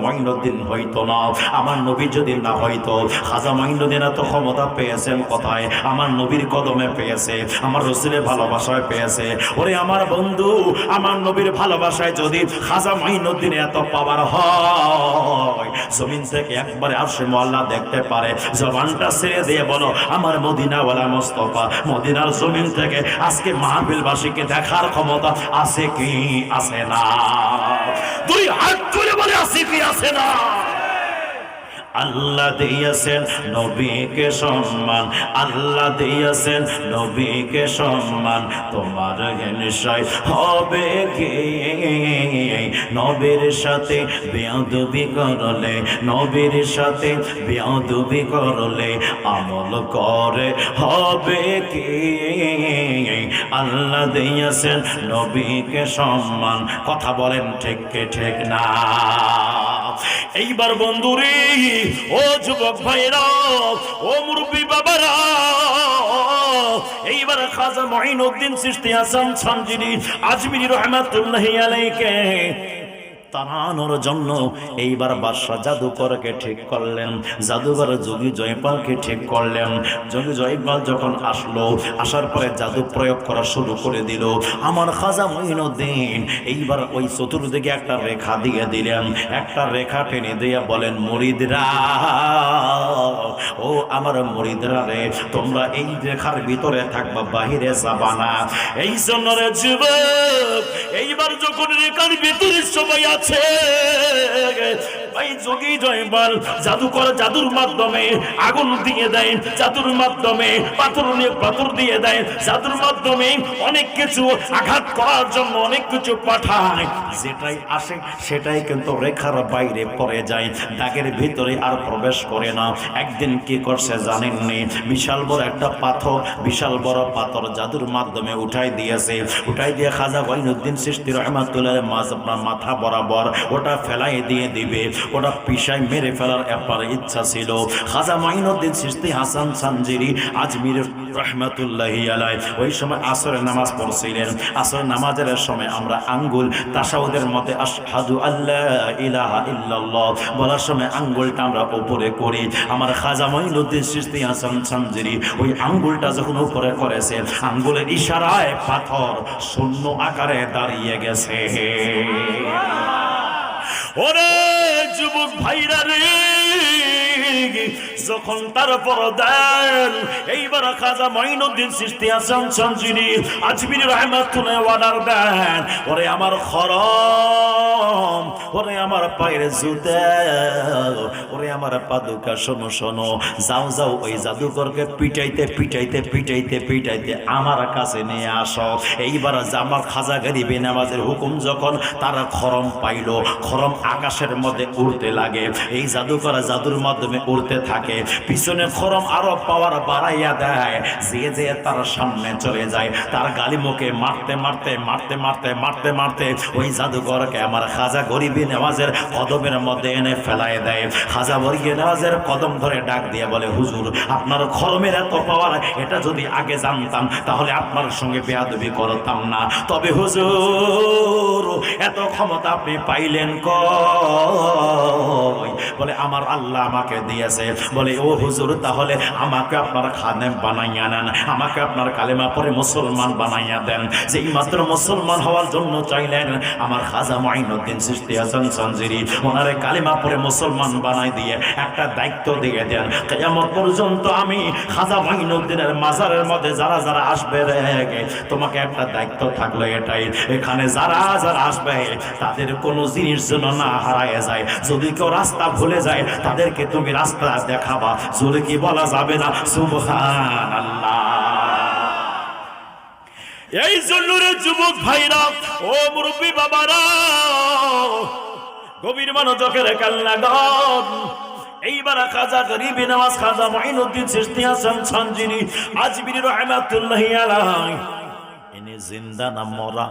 মঈনুদ্দিন হইতো না, আমার নবী যদি না হইতো। খাজা মঈনুদ্দিন এত ক্ষমতা পেয়েছেন কোথায়? আমার নবীর কদমে পেয়েছে, আমার রাসূলের ভালোবাসায় পেয়েছে। ওরে আমার বন্ধু, আমার নবীর ভালোবাসায় যদি খাজা মঈনুদ্দিন এত পাওয়ার হয়, জমিন থেকে একবারে আরশে মুআল্লা দেখতে পারে। জবানটা ছেড়ে দিয়ে বলো, আমার মদিনাওয়ালা মুস্তাফা মদিনার জমিন থেকে আজকে মাহফিলবাসীকে দেখার ক্ষমতা আছে কি আছে না? দুই হাত তুলে বলে, আছে কি আছে না? আল্লাহ দিয়েছেন নবীকে সম্মান, আল্লাহ দিয়েছেন নবীকে সম্মান, তোমার হিংসায় হবে কি? নবীর সাথে বেয়াদবি করলে, নবীর সাথে বেয়াদবি করলে আমল করে হবে কি? আল্লাহ দিয়েছেন নবীকে সম্মান। কথা বলেন ঠিক কে ঠিক না? এইবার বন্ধুরে, ও যুবক ভাইরা, ও মুরব্বী বাবারা, এইবার খাজা মঈনুদ্দিন চিশতি হাসান সানজিরি আজমিরি রহমাতুল্লাহি আলাইহিকে তাড়ানোর জন্য এইবার বাদশা জাদুকরকে ঠিক করলেন, জাদুকর যোগী জয়পালকে ঠিক করলেন। যোগী জয়পাল যখন আসলো, আসার পরে জাদু প্রয়োগ করা শুরু করে দিল। আমার খাজা মঈনুদ্দিন এইবার ওই চতুর্দিকে একটা রেখা দিয়ে দিলেন, একটা রেখা টেনে দিয়ে বলেন, মুরিদরা, ও আমার মুরিদরা রে, তোমরা এই রেখার ভিতরে থাকবা, বাহিরে যাবা না। এই জন্য রে যুবক, এইবার যখন রেখার ভিতরে সবাই আছে, ভাই যোগী জয়পাল জাদুকর জাদুর মাধ্যমে আগুন দিয়ে দেয়, জাদুর মাধ্যমে পাথর দিয়ে দেয়, জাদুর মাধ্যমে অনেক কিছু আঘাত করার জন্য অনেক কিছু পাঠায়। যেটাই আসে সেটাই কিন্তু রেখার বাইরে পড়ে যায়, দাগের ভিতরে আর প্রবেশ করে না। একদিন কি করছে জানেননি? বিশাল বড় একটা পাথর, বিশাল বড় পাথর জাদুর মাধ্যমে উঠাই দিয়েছে। উঠাই দিয়ে খাজা মঈনুদ্দিন চিশতি রাহমাতুল্লাহ আপনার মাথা বরাবর ওটা ফেলাই দিয়ে দিবে, ওটা পিষাই মেরে ফেলার একবার ইচ্ছা ছিল। খাজা মঈনুদ্দিন চিশতি হাসান সানজিরি আজমির রহমাতুল্লাহি আলাইহি ওই সময় আসরের নামাজ পড়ছিলেন। আসরের নামাজের সময় আমরা আঙ্গুল তাশাহুদের মধ্যে আশহাদু আল্লা ইলাহা ইল্লাল্লাহ বলার সময় আঙ্গুলটা আমরা উপরে করি। আমার খাজা মঈনুদ্দিন চিশতি হাসান সানজিরি ওই আঙ্গুলটা যখন উপরে করেছে, আঙ্গুলের ইশারায় পাথর শূন্য আকারে দাঁড়িয়ে গেছে। ওরে যুবক ভাইরা রে, যখন তারপর দেন এইবার খাজা মঈনুদ্দিন চিশতি হাসান সানজিরি আজমিরি রহমাতুল্লাহ অর্ডার দেন, ওরে আমার খরম, ওরে আমার পায়ের জুতা, ওরে আমার পাদুকা, শোনো শোনো, যাও যাও ওই জাদুকরকে পিটাইতে পিটাইতে পিটাইতে পিটাইতে আমার কাছে নিয়ে আসো। এইবার আমার খাজা গরিবে নামাজের হুকুম যখন তারা খরম পাইল, খরম আকাশের মধ্যে উড়তে লাগে। এই জাদুকর জাদুর মাধ্যমে উড়তে থাকে, পিছনে খরম আরো পাওয়ার বাড়াইয়া দেয়, যে যে তার সামনে চলে যায়, তার গালি মুখে মারতে মারতে মারতে মারতে মারতে মারতে ওই জাদুকরকে আমার খাজা গরিবে নামাজের কদমের মধ্যে এনে ফেলায় দেয়। খাজা গরিবে নামাজের কদম ধরে ডাক দিয়ে বলে, হুজুর আপনার খরমের এত পাওয়ার, এটা যদি আগে জানতাম তাহলে আপনার সঙ্গে বেয়াদবি করতাম না। তবে হুজুর এত ক্ষমতা আপনি পাইলেন কই? বলে আমার আল্লাহ আমাকে দিয়েছে। বলে ও হুজুর, তাহলে আমাকে আপনার খাদেম বানাইয়া নেন, আমাকে আপনার কালেমা পড়ে মুসলমান বানাইয়া দেন। যেই মাত্র মুসলমান হওয়ার জন্য চাইলেন, আমার খাজা মঈনুদ্দিন চিশতি হাসান সানজিরি ওনারে কালেমা পড়ে মুসলমান বানাই দিয়ে একটা দায়িত্ব দিয়ে দেন, কিয়ামত পর্যন্ত আমি খাজা মঈনুদ্দিনের মাজারের মধ্যে যারা যারা আসবে রে, তোমাকে একটা দায়িত্ব থাকলো এটাই, এখানে যারা যারা আসবে তাদের কোনো জিনিস যেন না হারায় যায়। যদি কেউ রাস্তা ভুলে যায় তাদেরকে তুমি রাস্তা দেখাবা। জোরে কি বলা যাবে না সুবহানাল্লাহ? এই জন্য রে যুবক ভাইরা, ও মুরব্বী বাবারা, গভীর মনোযোগের কান্না গান। এইবার খাজা গরিবে নামাজ খাজা মঈনুদ্দিন চিশতি হাসান সানজিরি আজমিরি রহমাতুল্লাহি আলাইহি ইনি জিন্দা না মরা।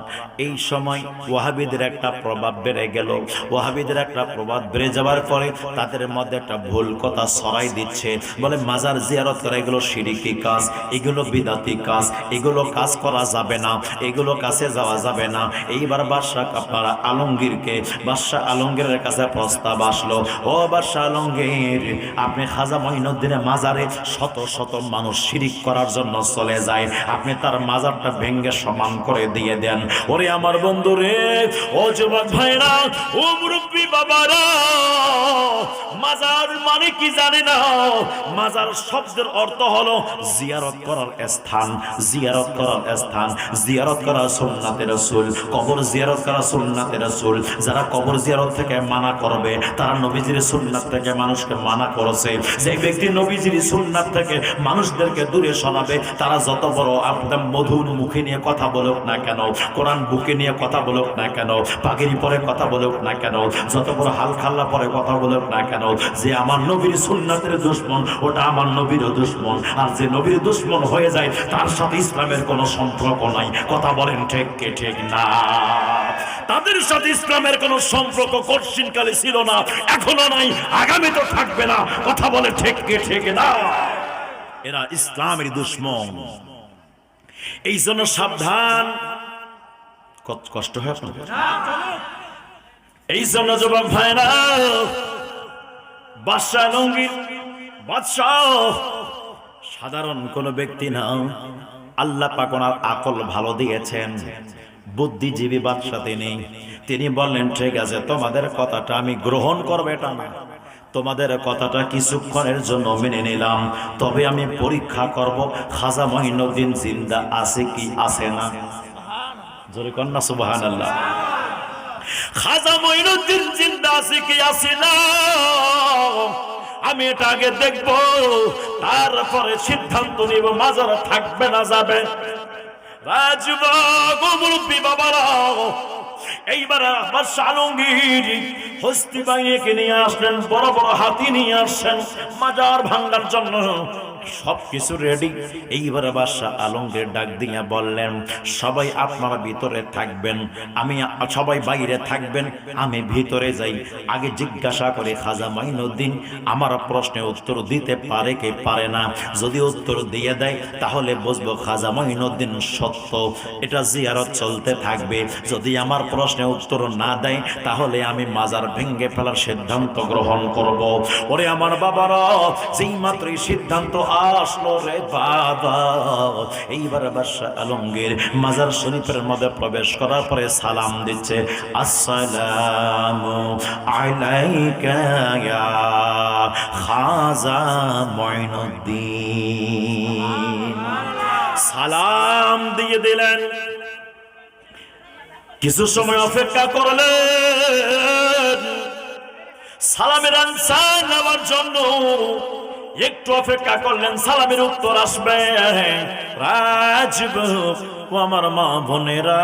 এই সময় ওয়াহাবিদের একটা প্রভাব বেড়ে গেল। ওয়াহাবিদের একটা প্রভাব বেড়ে যাওয়ার পরে তাদের মধ্যে একটা ভুল কথা ছড়াই দিচ্ছে, বলে মাজার জিয়ারত করা এগুলো শিরকি কাজ, এগুলো বিদাতি কাজ, এগুলো কাজ করা যাবে না, এগুলো কাছে যাওয়া যাবে না। এইবার বাদশাহ আপনারা আলমগীরকে, বাদশাহ আলমগীরের কাছে প্রস্তাব আসলো, ও বাদশাহ আলমগীর, আপনি খাজা মঈনুদ্দিনের মাজারে শত শত মানুষ শিরিক করার জন্য চলে যায়, আপনি তার মাজারটা ভেঙ্গে সমান করে দিয়ে দেন। ওরে আমার বন্ধু রে, ও যুবক ভাইরা, ও মুরব্বী বাবারা, মাজার মানে কি জানে না? মাজার শব্দের অর্থ হলো জিয়ারত করার স্থান, জিয়ারত করার স্থান, জিয়ারত করা সুন্নাতে রাসূল, কবর জিয়ারত করা সুন্নাতে রাসূল। যারা কবর জিয়ারত থেকে মানা করবে তারা নবীজির সুন্নাত থেকে মানুষকে মানা করেছে। যে ব্যক্তি নবীজির সুন্নাত থেকে মানুষদেরকে দূরে সরাবে, তারা যত বড় আপনার মধুর মুখে নিয়ে কথা বলুক না কেন, কোরআন বুকে নিয়ে কথা বলুক না কেন, পাগড়ি পরে কথা বলুক না কেন, যত বড় হালখাল্লা পরে কথা বলুক না কেন, যে আমার নবীর সুন্নাতের দুশমন ওটা আমার নবীরও দুশমন। আর যে নবীর দুশমন হয়ে যায় তার সাথে ইসলামের কোনো সম্পর্ক নাই। কথা বলেন ঠিক কে ঠিক না? তাদের সাথে ইসলামের কোনো সম্পর্ক কঠিনকালে ছিল না, এখনো নাই, আগামী তো থাকবে না। কথা বলে ঠিক কে ঠিক না? এরা ইসলামের দুশমন। এই জন্য সাবধান। কষ্ট হয় আপনাদের? এই জন্য যুবক ভাইরা, বাদশাহ আলমগীর বাদশাহ সাধারণ কোন ব্যক্তি না। আল্লাহ পাক ওনার আকল ভালো দিয়েছেন, বুদ্ধিজীবী বাদশাহ তিনি বললেন, ঠিক আছে, তোমাদের কথাটা আমি গ্রহণ করব, এটা না, তোমাদের কথাটা কিছুক্ষণের জন্য মেনে নিলাম, তবে আমি পরীক্ষা করব খাজা মঈনুদ্দিন জিন্দা আছে কি আছে না। জোরে কন্যা সুবহানাল্লাহ। খাজা মঈনুদ্দিন জিন্দা আছে কি আছে না আমি এটা আগে দেখব, তারপরে সিদ্ধান্ত নিব মাজার থাকবে না যাবে। রাজবাগ মুরব্বী বাবারা, এইবার বাদশাহ আলমগীর হস্তি বাহিনীকে নিয়ে আসলেন, বড় বড় হাতি নিয়ে আসছেন মাজার ভাঙার জন্য, সবকিছু রেডি। এইবার বাদশাহ আলমগীর ডাক দিয়া বললেন, সবাই আপনারা ভিতরে থাকবেন, আমি সবাই বাইরে থাকবেন, আমি ভিতরে যাই। আগে জিজ্ঞাসা করে খাজা মঈনুদ্দিন আমার প্রশ্নের উত্তর দিতে পারে কি পারে না। যদি উত্তর দিয়ে দেয় তাহলে বুঝবো খাজা মঈনুদ্দিন সত্য, এটা জিয়ারত চলতে থাকবে। যদি আমার প্রশ্নের উত্তর না দেয় তাহলে আমি মাজার ভেঙে ফেলার সিদ্ধান্ত গ্রহণ করব। ওরে আমার বাবারা, যেই মাত্রই সিদ্ধান্ত আসলো রে বাবা, এইবার বাদশাহ আলমগীর মাজার শরীফের মধ্যে প্রবেশ করার পরে সালাম দিচ্ছে, আসসালামু আলাইকা ইয়া খাজা মঈনুদ্দিন। সালাম দিয়ে দিলেন। কিছু সময় অপেক্ষা করলেন সালামের আনসার নেওয়ার জন্য। একটু অপেক্ষা করলেন, সালামের উত্তর আসবে। রাজবাগ ও আমার মা বোনেরা,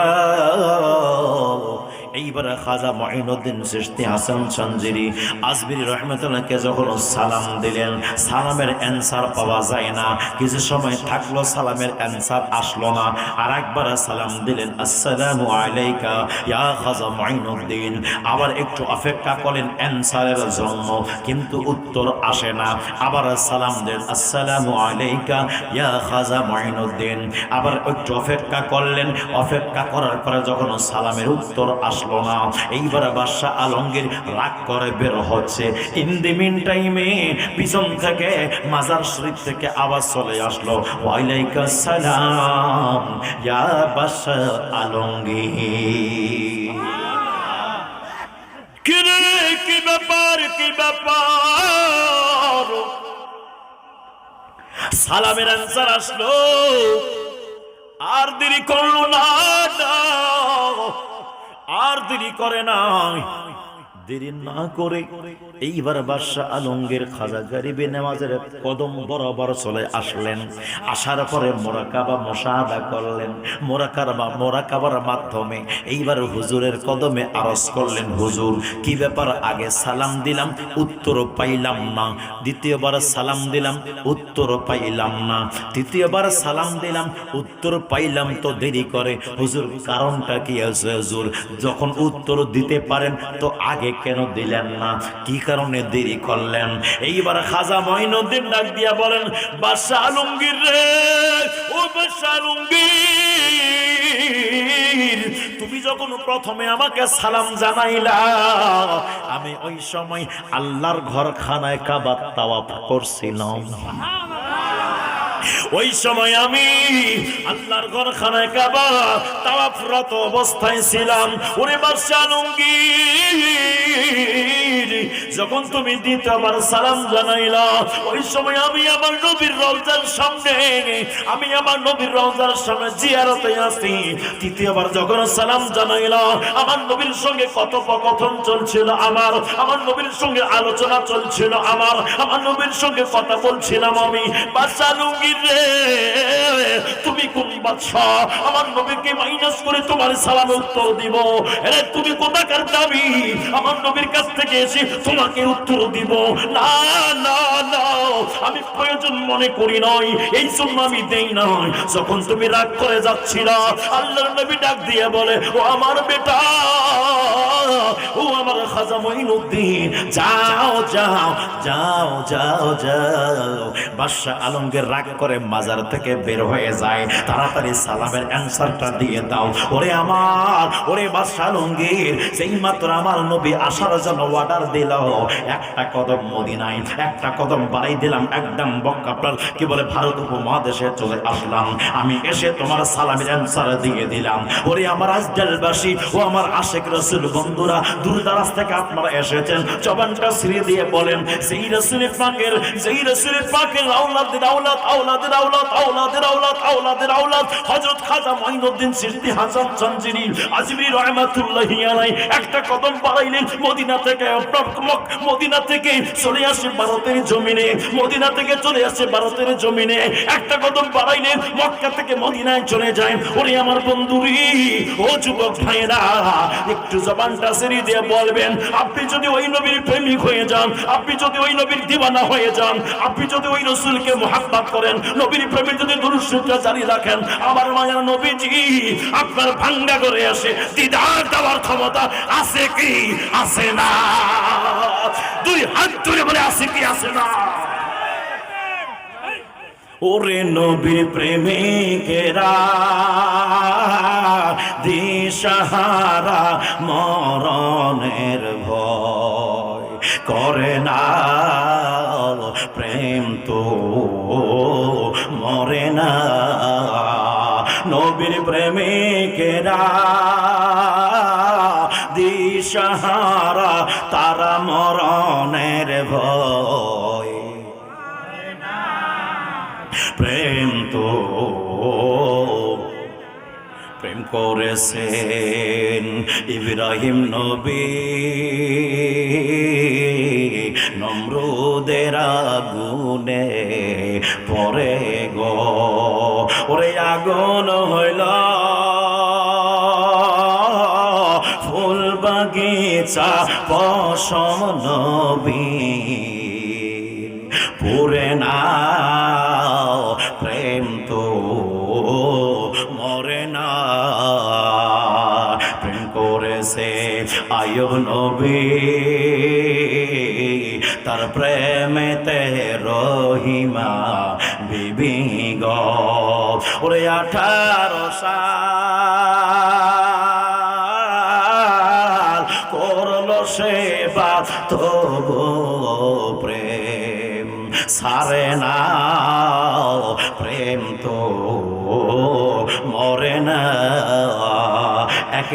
এইবার খাজা মঈনুদ্দিন চিশতি হাসান চানজিরি আজমিরি রহমাতুল্লাহকে যখন সালাম দিলেন, সালামের অ্যান্সার পাওয়া যায় না। কিছু সময় থাকলো, সালামের অ্যান্সার আসলো না। আর একবার সালাম দিলেন, আসসালামু আলাইকা ইয়া খাজা মঈনুদ্দিন। আবার একটু অপেক্ষা করলেন অ্যান্সারের জন্য, কিন্তু উত্তর আসে না। আবার সালাম দিলেন, আসসালামু আলাইকা ইয়া খাজা মঈনুদ্দিন। আবার একটু অপেক্ষা করলেন, অপেক্ষা করার পরে যখন সালামের উত্তর আসলো না, এইবার বাদশাহ আলমগীর রাগ করে বের হচ্ছে। ইন দি মিন টাইমে পিছন থেকে মাজার শরীফ থেকে আওয়াজ চলে আসলো, ওয়ালাইকুম সালাম ইয়া বাদশাহ আলমগীর। কি ব্যাপার, কি ব্যাপার? সালামের অ্যান্সার আসলো, আর দেরি করলো না, আর দেরি করে না, দেরি না করে এইবার বাদশাহ আলমগীর খাজা গরিবে নেওয়াজের কদম বরাবর চলে আসলেন। আসার পরে মোরাকাবা মুশাহাদা করলেন। মোরাকাবার মাধ্যমে এইবার হুজুরের কদমে আরজ করলেন, হুজুর কি ব্যাপার, আগে সালাম দিলাম উত্তর পাইলাম না, দ্বিতীয়বার সালাম দিলাম উত্তর পাইলাম না, তৃতীয়বার সালাম দিলাম উত্তর পাইলাম তো দেরি করে, হুজুর কারণটা কি আছে হুজুর? যখন উত্তর দিতে পারেন তো আগে কেন দিলেন না? কি কারণে দেরি করলেন? এইবার খাজা মঈনুদ্দিন ডাক দিয়া বলেন, বাদশাহ আলমগীর রে, ও বাদশাহ আলমগীর, তুমি যখন প্রথমে আমাকে সালাম জানাইলা, আমি ওই সময় আল্লাহর ঘরখানায় কাবা তাওয়াফ করছিলাম। ওই সময় আমি আল্লাহর ঘরখানায় কাবা তাওয়াফরত অবস্থায় ছিলাম। ওরে বাদশাহ আলমগীর, যখন তুমি দ্বিতীয়বার সালাম জানাইলা, ওই সময় আমি আমার নবীর রওজার সামনে, আমি আমার নবীর রওজার সামনে জিয়ারতে আছি। তৃতীয়বার যখন সালাম জানাইলা, আমার নবীর সঙ্গে কথোপকথন চলছিল, আমার নবীর সঙ্গে আলোচনা চলছিল, আমার নবীর সঙ্গে কথা বলছিলাম আমি। বাদশাহ আলমগীর রে, তুমি কোন বাদশাহ আমার নবীকে মাইনাস করে তোমার সালাম উত্তর দিব? আরে তুমি কোথাকার দাবি আমার নবীর কাছ থেকে এসে তোমাকে উত্তর দিব? না না না, আমি প্রয়োজন মনে করি নাই, এই জন্য আমি দেই নাই। যখন তুমি রাগ করে যাচ্ছিলা, আল্লাহর নবী ডাক দিয়ে বলে, ও আমার বেটা, ও আমার খাজা মঈনুদ্দিন, যাও যাও যাও যাও যাও। বাদশাহ আলমগীর রাগ করে মাজার থেকে বের হয়ে যায়, তাড়াতাড়ি সালামের অ্যানসারটা দিয়ে দাও। ওরে বাদশাহ আলমগীর, সেই মাত্র আমার নবী আসার জন্য অর্ডার দিল, একটা কদম মদিনায়, একটা কদম বাড়াই দিলাম, একদম আপনার কি বলে ভারত উপমহাদেশে চলে আসলাম। আমি এসে তোমার সালামের অ্যানসার দিয়ে দিলাম। ওরে আমার আজদালবাসী, ও আমার আশেক রাসূল বন্ধুরা, দূর দারাজ থেকে আপনারা এসেছেন, জবানটা ছিঁড়ে দিয়ে বলেন, সেই রাসূল পাকের আওলাদ হযরত খাজা মঈনুদ্দিন চিশতি হাসান চানজিরি আজমিরি রাহমাতুল্লাহি আলাইহি একটা কদম বাড়াইলেন, মদিনা থেকে চলে আসে ভারতের জমিনে, মদিনা থেকে চলে আসে ভারতের জমিনে, একটা কদম বাড়াইলেন, মক্কা থেকে মদিনায় চলে যায়। ওরে আমার বন্ধুরি, ও যুবক ভাইরা, একটু জবানটা ছেড়ে দিয়ে বলবেন, আপনি যদি ওই নবীর প্রেমিক হয়ে যান, আপনি যদি ওই নবীর দিওয়ানা হয়ে যান, আপনি যদি ওই রাসূলকে মুহাব্বত করেন, নবীর প্রেমে যদি দুরূদ শরীফ জারি রাখেন, আমার মায়ার নবীজি আপনার ভাঙ্গা করে আসে দিদার দেওয়ার ক্ষমতা আছে কি আছে না? দুই হাত ধরে বলে আছে কি আছে না? ওরে নবীর প্রেমিকেরা, দিশাহারা মরণের ভয় করে না, প্রেম তো মরে না। নবীর প্রেমিকেরা দিশাহারা, তারা মরণের ভয়, প্রেম তো প্রেম করেছেন ইব্রাহিম নবী নমরুদের আগুনে পড়ে গো। ওরে আগুন হইল ফুল বাগিচা পশম নবী পুরে না, প্রেম তো মরে না। প্রেম করেছে আয়ুব নবী, তার প্রেমেতে রহিমা বিবি গো। ওরে 18 সাল করলো সেবা, তবু প্রেম সারে না, প্রেম তো মরে না।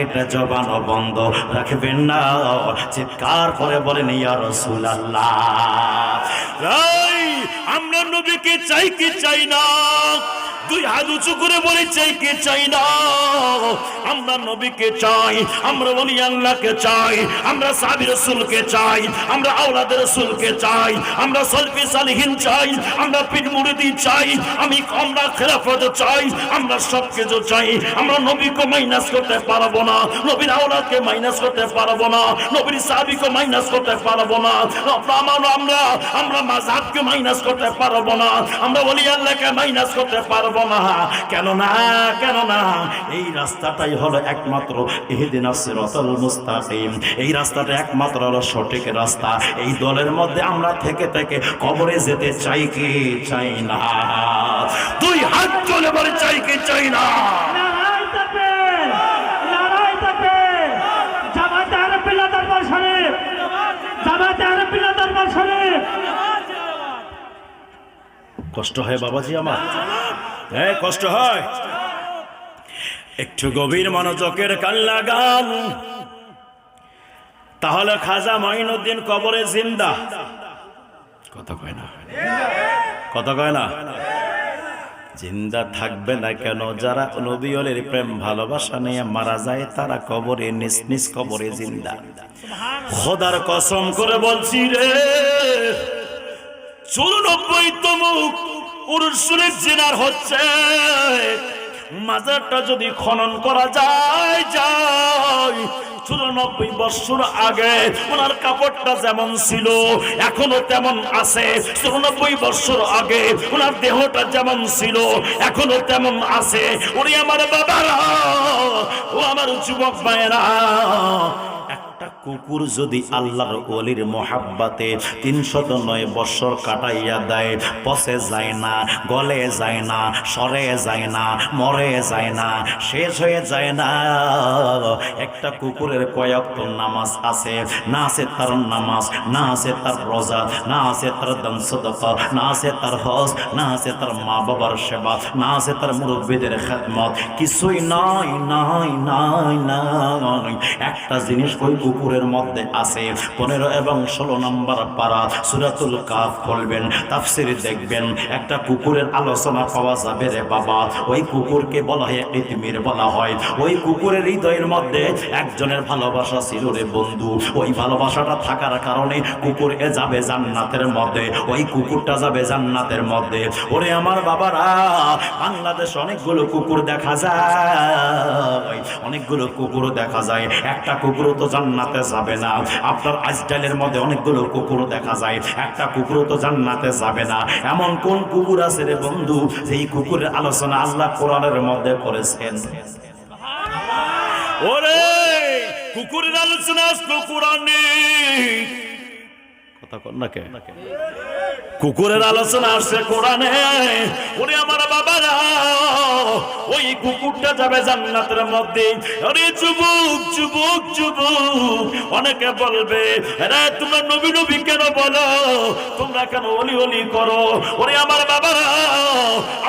একটা জবান বন্ধ রাখবেন না, চিৎকার করে বলেন ইয়া রাসূলুল্লাহ। আমরা নবীকে চাই কি চাই না? দুই হাত উঁচু করে বলে চাই কে চাই না? আমরা নবীকে চাই, আমরা ওলি আল্লাহকে চাই, আমরা সাহাবী রাসূলকে চাই, আমরা আওলাদের রাসূলকে চাই, আমরা সলফে সালিহিন চাই, আমরা পীর মুরিদি চাই, আমরা খেলাফত চাই, আমরা সবকিছু চাই। আমরা নবীকে মাইনাস করতে পারবো না, নবীর আওলাদকে মাইনাস করতে পারবো না, নবীর সাহাবীকে মাইনাস করতে পারবো না, আমরা মাযহাবকে মাইনাস করতে পারবো না, আমরা ওলি আল্লাহকে মাইনাস করতে পারবো না। কেন না? কেন না? এই রাস্তাটাই হলো একমাত্র ইহদিনাস সিরাতাল মুস্তাকিম। এই রাস্তাটা একমাত্র হলো সঠিক রাস্তা। এই দলের মধ্যে আমরা থেকে থেকে কবরে যেতে চাই কি চাই না? দুই হাত তুলে বলে চাই কি চাই না? নারায়ে তাকবীর, নারায়ে তাকবীর। জামাতে আহলে দরবার শরীফ, জামাতে আহলে দরবার শরীফ। কষ্ট হয় বাবাজি আমার, হ্যাঁ কষ্ট হয়। একটু গভীর মনোযোগের কান লাগান, তাহলে খাজা মাইনুদ্দিন কবরে জিন্দা। কথা কয় না, কথা কয় না। জিন্দা থাকবে না কেন? যারা নবী ওলির প্রেম ভালোবাসা নিয়ে মারা যায় তারা কবরে নিজ নিজ কবরে জিন্দা। খোদার কসম করে বলছি রে, 94তম উরুস শরীফ জিনার হচ্ছে। মাজারটা যদি খনন করা যায় 94 বছর আগে ওনার কাপড়টা যেমন ছিল এখনো তেমন আছে। 94 বছর আগে ওনার দেহটা যেমন ছিল এখনো তেমন আছে। ওরে আমার বাবারা, ও আমার যুবক ভাইয়েরা, একটা কুকুর যদি আল্লাহর ওলির মোহাব্বতে 309 বছর কাটাইয়া দেয়, পচে যায় না, গলে যায় না, সরে যায় না, মরে যায় না, শেষ হয়ে যায় না। একটা কুকুরের কয়েকটা নামাজ আছে, না আছে তার নামাজ, না আছে তার রোজা, না আছে তার দান সাদাকা, না আছে তার হজ, না আছে তার মা বাবার সেবা, না আছে তার মুরব্বিদের খেদমত, কিছুই নাই নাই নাই নাই। একটা জিনিস ওই কুকুরের মধ্যে আছে। 15 এবং 16 নম্বর পারা সূরাতুল কাফ খুলবেন, তাফসীর দেখবেন, একটা কুকুরের আলোচনা পাওয়া যাবে রে বাবা। ওই কুকুরকে বলা হয় ইতমির বলা হয়। ওই কুকুরের হৃদয়ের মধ্যে একজনের ভালোবাসা ছিল রে বন্ধু। ওই ভালোবাসাটা থাকার কারণে কুকুর যাবে জান্নাতের মধ্যে, ওই কুকুরটা যাবে জান্নাতের মধ্যে। ওরে আমার বাবারা, বাংলাদেশে অনেকগুলো কুকুর দেখা যায়, অনেকগুলো কুকুর দেখা যায়, একটা কুকুর তো জান্নাতে যাবে না। আপনার আজকালের মধ্যে অনেকগুলো কুকুর দেখা যায়, একটা কুকুর তো জান্নাতে যাবে না। এমন কোন কুকুর আছে রে বন্ধু যেই কুকুরের আলোচনা আল্লাহ কোরআনের মধ্যে করেছেন? ওরে কুকুরের আলোচনা আসলো কোরআনে, কথা কর না কে? কুকুরের আলোচনা আসছে কোরআনে। ওরে আমার বাবারা, ওই কুকুরটা যাবে জান্নাতের মধ্যে। আরে যুবক যুবক যুবক, অনেকে বলবে আরে তোমরা নবী নবী কেন বলো, তোমরা কেন ওলি ওলি করো? ওরে আমার বাবারা,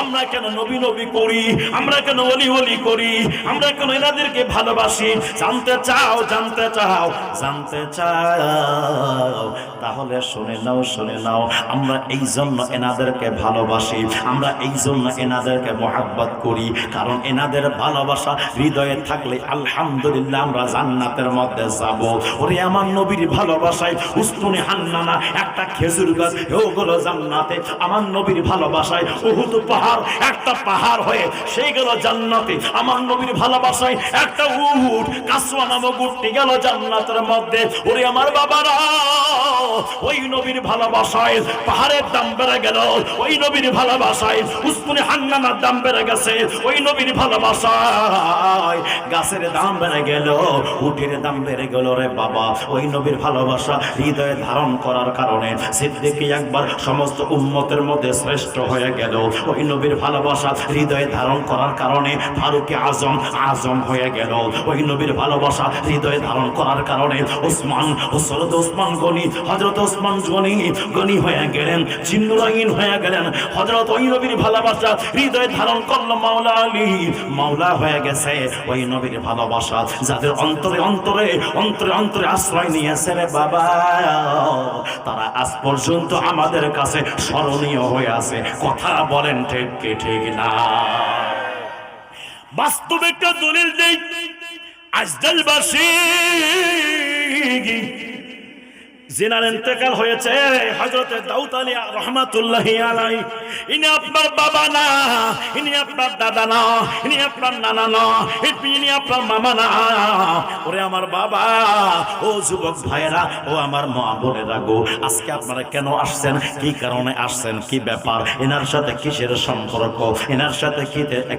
আমরা কেন নবী নবী করি, আমরা কেন ওলি ওলি করি, আমরা কেন এনাদেরকে ভালোবাসি? জানতে চাও, জানতে চাও, জানতে চাও? তাহলে শুনে নাও, শুনে নাও। আমরা এই জন্য এনাদেরকে ভালোবাসি, আমরা এই জন্য এনাদেরকে মোহাব্বত করি, কারণ এনাদের ভালোবাসা হৃদয়ে থাকলে আলহামদুলিল্লাহ আমরা জান্নাতের মধ্যে যাব। ওরে আমার নবীর ভালোবাসায় উস্তুনে হান্নানা একটা খেজুর গাছ ওগুলো জান্নাতে। আমার নবীর ভালোবাসায় উহুদ পাহাড় একটা পাহাড় হয়ে সেই গেল জান্নাতে। আমার নবীর ভালোবাসায় একটা উট কাসওয়া নামক উটটি গেল জান্নাতের মধ্যে। ওরে আমার বাবারা, ওই নবীর ভালোবাসায় পাহাড়ের দাম বেড়ে গেল, ওই নবীর ভালোবাসায় উসমানে হান্নানার দাম বেড়ে গেছে, ওই নবীর ভালোবাসায় গাছের দাম বেড়ে গেল, উটের দাম বেড়ে গেল রে বাবা। ওই নবীর ভালোবাসা হৃদয়ে ধারণ করার কারণে সিদ্দিক আকবর সমস্ত উম্মতের মধ্যে শ্রেষ্ঠ হয়ে গেল। ওই নবীর ভালোবাসা হৃদয়ে ধারণ করার কারণে ফারুক আজম আজম হয়ে গেল। ওই নবীর ভালোবাসা হৃদয়ে ধারণ করার কারণে ওসমান হযরত ওসমান গনি, হযরত ওসমান গনি হয়ে গেলেন, জিন্নুরাইন হয়ে গেলেন। হযরত ওই নবীর ভালোবাসা হৃদয়ে ধারণ করলো মাওলা আলী, মাওলা হয়ে গেছে ওই নবীর ভালোবাসা যাদের অন্তরে অন্তরে অন্তরে অন্তরে আশ্রয় নিয়েছে রে বাবা, তারা আজ পর্যন্ত আমাদের কাছে স্মরণীয় হয়ে আছে। কথা বলেন ঠিক কি ঠিক না? বাস্তব একটা দলিল দেই। আজদালবাসী জিনার ইন্তেকাল হয়েছে হযরত দাউদ আলী রাহমাতুল্লাহি আলাইহি। ইনি আপনার বাবা না, ইনি আপনার দাদা না, ইনি আপনার নানা না, ইনি আপনার মামা না। ওরে আমার বাবা, ও যুবক ভাইরা, ও আমার মা বোনেরা গো, আজকে আপনারা কেন আসছেন? কি কারণে আসছেন? কি ব্যাপার? এনার সাথে কিসের সম্পর্ক? এনার সাথে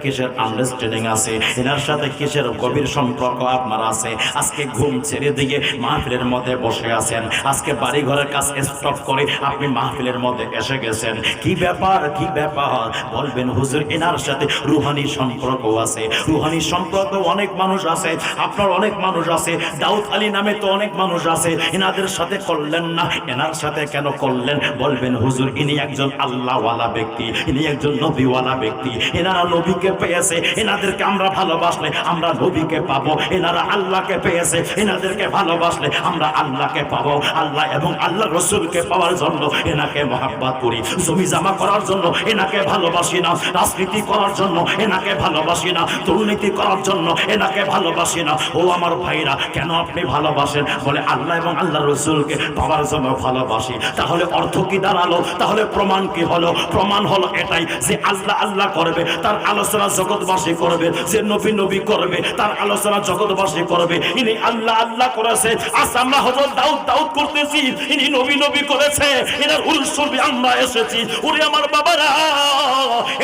কিসের আন্ডারস্ট্যান্ডিং আছে? এনার সাথে কিসের গভীর সম্পর্ক আপনার আছে? আজকে ঘুম ছেড়ে দিয়ে মাহফিলের মধ্যে বসে আছেন, আজকে বাড়ি ঘরের কাজ স্টপ করে আপনি মাহফিলের মধ্যে এসে গেছেন। কি ব্যাপার? কি ব্যাপার? বলবেন হুজুর এনার সাথে রুহানি সম্পর্ক আছে। রুহানি সম্পর্ক অনেক মানুষ আছে, আপনার অনেক মানুষ আছে, দাউদ আলী নামে তো অনেক মানুষ আছে, এনাদের সাথে করলেন না, এনার সাথে কেন করলেন? বলবেন হুজুর ইনি একজন আল্লাহওয়ালা ব্যক্তি, ইনি একজন নবীওয়ালা ব্যক্তি, এনারা নবীকে পেয়েছে, এনাদেরকে আমরা ভালোবাসলে আমরা নবীকে পাবো। এনারা আল্লাহকে পেয়েছে, এনাদেরকে ভালোবাসলে আমরা আল্লাহকে পাবো। আল্লাহ এবং আল্লাহ রসুলকে পাওয়ার জন্য এনাকে মহাব্বত করি, জমি জামা করার জন্য এনাকে ভালোবাসি না, রাজনীতি করার জন্য এনাকে ভালোবাসি না, দুর্নীতি করার জন্য এনাকে ভালোবাসি না। ও আমার ভাইরা, কেন আপনি ভালোবাসেন? বলে আল্লাহ এবং আল্লাহ রসুলকে পাওয়ার জন্য ভালোবাসি। তাহলে অর্থ কি দাঁড়ালো? তাহলে প্রমাণ কি হলো? প্রমাণ হলো এটাই যে আল্লাহ আল্লাহ করবে, তার আলোচনা জগৎবাসী করবে, যে নবী নবী করবে, তার আলোচনা জগৎবাসী করবে। ইনি আল্লাহ আল্লাহ করেছে, আজ আমরা হযরত দাউদ দাউদ করতেছি, ইনি নবী নবী করেছে, এনার উলসবি আমরা এসেছি। ওরে আমার বাবারা,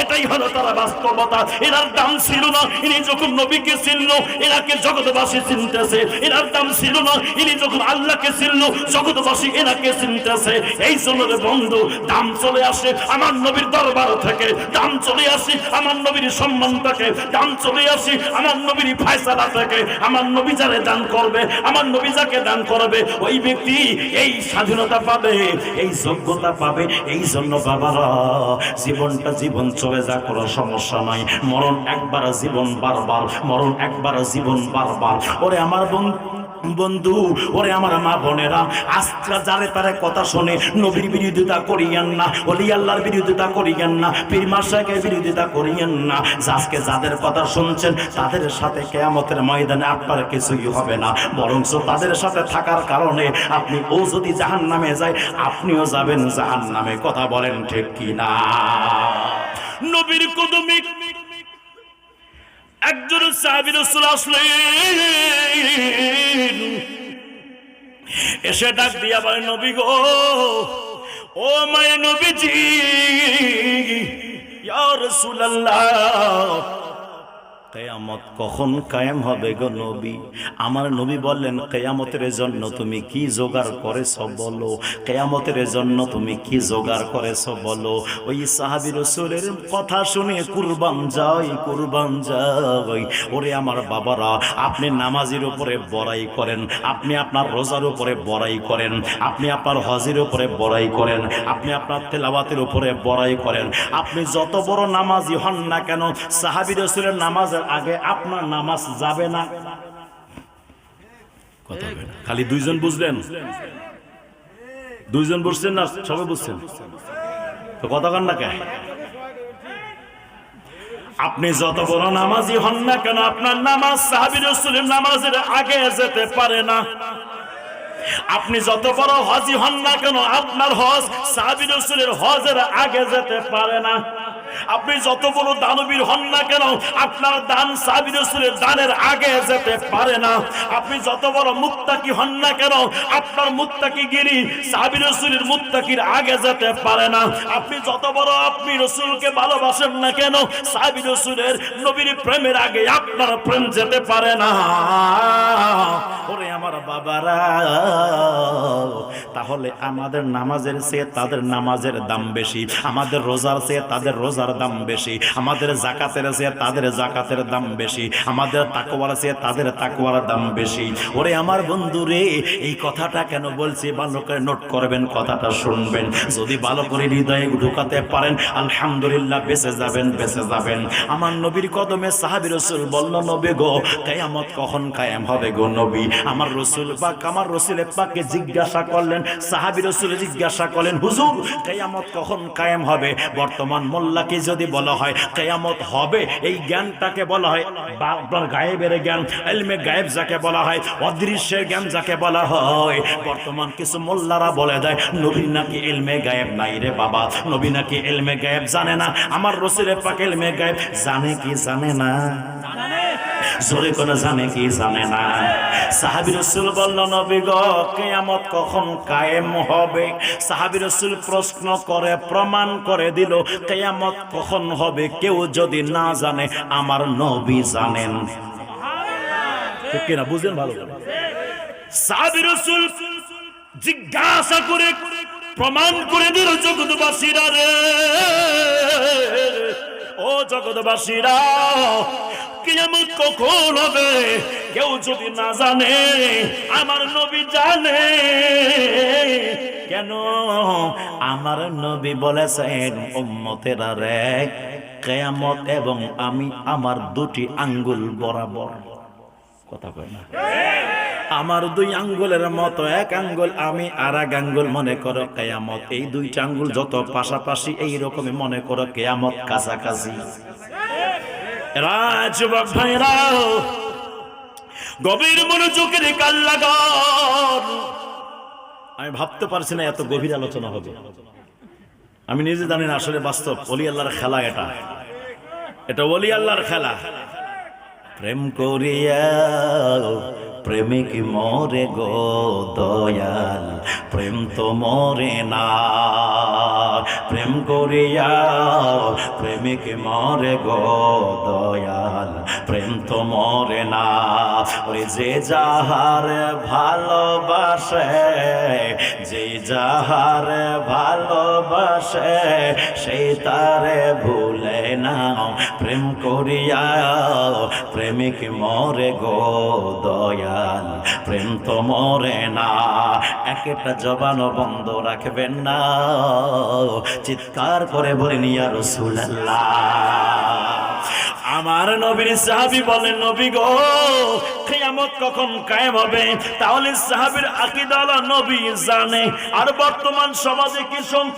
এটাই হলো তারা বাস্তবতা। এনার দাম ছিল না, ইনি যখন নবীকে চিনল এনাকে জগৎবাসী চিনতেছে। এনার দাম ছিল না, ইনি যখন আল্লাহকে চিনল জগৎবাসী এনাকে চিনতেছে। এই জন্য রে বন্ধু, দাম চলে আসে আমার নবীর দরবার থেকে, দাম চলে আসে আমার নবীর সম্মান থেকে, দাম চলে আসে আমার নবীর ফয়সালা থেকে। আমার নবী যারে দান করবে, আমার নবী যাকে দান করবে, ওই ব্যক্তি এই স্বাধীনতা পাবে, এই যোগ্যতা পাবে। এই জন্য বাবারা, জীবনটা জীবন চলে যা কোনো সমস্যা নাই, মরণ একবার, জীবন বারবার, মরণ একবার, জীবন বারবার। ওরে আমার বন্ধু, ওরে আমার মা বোনেরা, আজকে যারে তারে কথা শুনে নবীর বিরোধিতা করিয়েন না, ওলি আল্লাহর বিরোধিতা করিয়েন না, পীর মাশায়েখের বিরোধিতা করিয়েন না। আজকে যাদের কথা শুনছেন তাদের সাথে কিয়ামতের ময়দানে আপনার কিছুই হবে না, বরঞ্চ তাদের সাথে থাকার কারণে আপনি ও যদি জাহান্নামে যায় আপনিও যাবেন জাহান্নামে। কথা বলেন ঠিক কি না? নবীর কদমে একজন সাহাবী রাসূল আসলেন, এসে ডাক দিয়া বলে নবী গো, ও মায়ের নবীজি, ইয়া রাসূলুল্লাহ, কিয়ামত কখন কায়েম হবে গো নবী? আমার নবী বললেন, কিয়ামতের জন্য তুমি কি জোগাড় করেছো বলো, কিয়ামতের জন্য তুমি কি জোগাড় করেছো বলো। ওই সাহাবী রাসূলের কথা শুনে কুরবান যাই, কুরবান যাই। ওরে আমার বাবারা, আপনি নামাজের উপরে বড়াই করেন, আপনি আপনার রোজার উপরে বড়াই করেন, আপনি আপনার হজের উপরে বড়াই করেন, আপনি আপনার তেলাওয়াতের উপরে বড়াই করেন, আপনি যত বড় নামাজি হন না কেন, সাহাবী রাসূলের নামাজের আগে আপনার নামাজ যাবে না। কথা বলেন, খালি দুইজন বুঝলেন? দুইজন বুঝছেন না সবাই বুঝছেন তো? কথা কান না কেন? আপনি যত বড় নামাজি হন না কেন, আপনার নামাজ সাহাবী রাসূলের নামাজের আগে যেতে পারে না। আপনি যত বড় হজি হন না কেন, আপনার হজ সাহাবী রাসূলের হজের আগে যেতে পারে না। আপনি যত বড় দানবীর হন না কেন, আপনার দান সাহাবী রাসূলের দানের আগে যেতে পারে না। আপনি যত বড় মুত্তাকি হন না কেন, আপনার মুত্তাকিগিরি সাহাবী রাসূলের মুত্তাকির আগে যেতে পারে না। আপনি যত বড় আপনি রাসূলকে ভালোবাসেন না কেন, সাহাবী রাসূলের নবীর প্রেমের আগে আপনার প্রেম যেতে পারে না। ওরে আমার বাবারা, তাহলে আমাদের নামাজের চেয়ে তাদের নামাজের দাম বেশি, আমাদের রোজার চেয়ে তাদের রোজার দাম বেশি, আমাদের যাকাতের চেয়ে তাদের যাকাতের দাম বেশি, আমাদের তাকওয়ার চেয়ে তাদের তাকওয়ার দাম বেশি। ওরে আমার বন্ধু রে, এই কথাটা কেন বলছি ভালো করে নোট করবেন, কথাটা শুনবেন। যদি ভালো করে হৃদয়ে ঢুকাতে পারেন আলহামদুলিল্লাহ বেঁচে যাবেন, বেঁচে যাবেন। আমার নবীর কদমে সাহাবী রাসূল বলল, নবী গো কিয়ামত কখন কায়েম হবে গো নবী? আমার রাসূল পাক আমার রাসূলের পাককে জিজ্ঞাসা করলেন, সাহাবী রাসূল জিজ্ঞাসা করলেন, হুজুর কিয়ামত কখন কায়েম হবে? বর্তমান মোল্লাকে যদি বলা হয় কিয়ামত হবে, এই জ্ঞানটাকে বলা হয় আপনার গায়েবের জ্ঞান, ইলমে গায়েব যাকে বলা হয়, অদৃশ্যের জ্ঞান যাকে বলা হয়। বর্তমান কিছু মোল্লারা বলে দেয় নবী নাকি ইলমে গায়েব নাই রে বাবা, নবী নাকি ইলমে গায়েব জানে না। আমার রাসূলের পাক ইলমে গায়েব জানে কি জানে না? জোরে করে জানে কি জানে না? সাহাবী রাসূল বলল, নবী গো কিয়ামত কখন কায়েম হবে? সাহাবী রাসূল প্রশ্ন করে প্রমাণ করে দিল, কিয়ামত কখন হবে কেউ যদি না জানে আমার নবী জানেন। ঠিক কি না? বুঝেন ভালো করে। সাহাবী রাসূল জিজ্ঞাসা করে প্রমাণ করে দিল, জগৎবাসীরা রে, ও জগৎবাসীরা, কিয়ামত কখন হবে কেউ যদি না জানে আমার নবী জানে। কেন? আমার নবী বলেছেন, উম্মতেরা রে, কিয়ামত এবং আমি আমার দুটি আঙ্গুল বরাবর। কথা কয় না? আমার দুই আঙ্গুলের মতো, এক আঙ্গুল আমি আর এক আঙ্গুল মনে করো কিয়ামত। এই দুইটা আঙ্গুল যত পাশাপাশি এই রকমই মনে করো কিয়ামত কাছাকাছি। যুবক ভাইরা গভীর মনোযোগের কান লাগান। আমি ভাবতে পারছি না এত গভীর আলোচনা হবে। আমি নিজে জানি না আসলে বাস্তব ওলি আল্লাহর খেলা, এটা ওলি আল্লাহর খেলা। প্রেম করিয়া প্রেমিক মরে গো দয়াল, প্রেম তো মরে না। প্রেম করিয়া প্রেমিক মরে গো দয়াল, প্রেম তো মরে না। ওই যে যাহার ভালোবাসে, যে যাহার ভালোবাসে, সেই তারে ভুলে না। প্রেম করিয়া প্রেমিক মরে গো দয়াল, প্রেম তো মরে না। একটা জবানও বন্ধ রাখবেন না, চিৎকার করে বলেন ইয়া রাসূলুল্লাহ। আমার নবীর সাহাবী বলেন, নবী গো কিয়ামত কখন কায়েম হবে? তাহলে সাহাবীর আকীদা হলো নবী জানে। আর বর্তমান সমাজে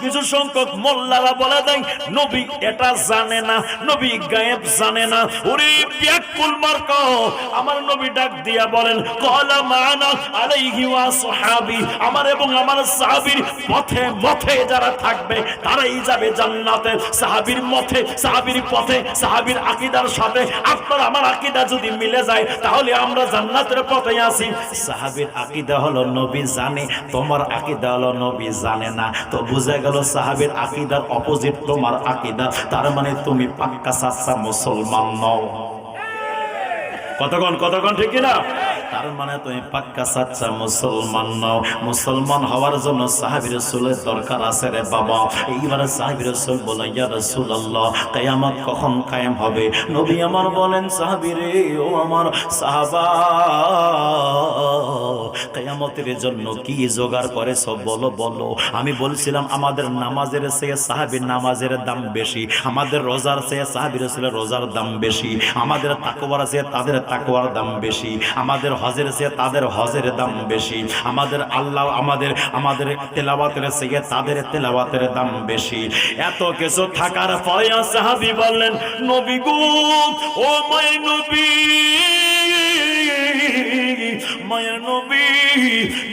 কিছু সংখ্যক মোল্লারা বলে দেয় নবী এটা জানে না, নবী গায়েব জানে না। ওরে বিয়াকুল মার্কা, আমার নবী ডাক দিয়া বলেন, ক্বালা মা'না আলাইহি ওয়া সাহাবী, আমার এবং আমার সাহাবীর পথে পথে যারা থাকবে তারাই যাবে জান্নাতে। সাহাবীর মতে, সাহাবীর পথে, সাহাবীর আকীদার সাথে আপনার আমার আকীদা যদি মিলে যায় তাহলে আমরা জান্নাতের পথে আছি। সাহাবীর আকীদা হলো নবী জানে, তোমার আকীদা হলো নবী জানে না। তো বুঝা গেল সাহাবীর আকীদার অপোজিট তোমার আকীদা, তার মানে তুমি পাক্কা সাচ্চা মুসলমান নও। কতক্ষণ ঠিক কিনা? তার মানে তুমি পাক্কা সাচ্চা মুসলমান নও। মুসলমান হওয়ার জন্য সাহাবী রাসূলের দরকার আছে রে বাবা। এইবারে সাহাবী রাসূল বলে, ইয়া রাসূলুল্লাহ কিয়ামত কখন কায়েম হবে? নবী আমার বলেন, সাহাবী রে, ও আমার সাহাবা, কিয়ামতের জন্য কি জোগাড় করেছো বলো বলো। আমি বলছিলাম আমাদের নামাজের চেয়ে সাহাবীর নামাজের দাম বেশি, আমাদের রোজার চেয়ে সাহাবী রাসূলের রোজার দাম বেশি, আমাদের তাকওয়ার চেয়ে তাদের তাকওয়ার দাম বেশি, আমাদের হজের চেয়ে তাদের হজের দাম বেশি, আমাদের আল্লাহ আমাদের তেলাওয়াতের চেয়ে তাদের তেলাওয়াতের দাম বেশি। এত কিছু থাকার পরে সাহাবী বললেন, নবী গো, ও মায়ের নবী, মায়ের নবী,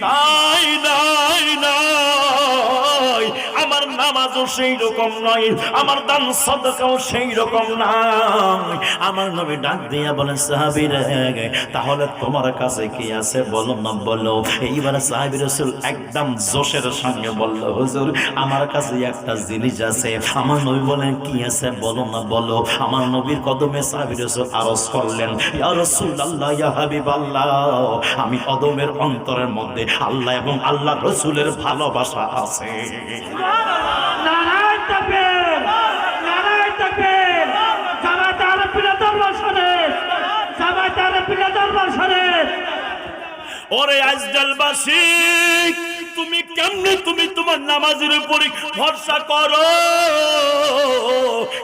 নাই নাই নাই, আমার নামাজও আমলও সেই রকম নয়, আমার দান সাদকাও সেই রকম নয়। আমার নবী ডাক দিয়া বলেন, সাহাবীরা তাহলে তোমার কাছে কি আছে বলো না বলো। এইবার সাহাবী রাসূল একদম জোশের সঙ্গে বলল, হুজুর আমার কাছে একটা জিনিস আছে। আমার নবী বলেন, কি আছে বলো না বলো। আমার নবীর কদমে সাহাবী রাসূল আরজ করলেন, ইয়া রাসূলুল্লাহ, ইয়া হাবিবাল্লাহ, আমি কদমের অন্তরের মধ্যে আল্লাহ এবং আল্লাহর রাসূলের ভালোবাসা আছে। নারায়ে তাকবীর, নারায়ে তাকবীর। জামাতে আরবিল্লাহ দরবার শরীফ, জামাতে আরবিল্লাহ দরবার শরীফ। ওরে আজদালবাসী, তুমি কেমনে তুমি তোমার নামাজের উপরে ভরসা করো?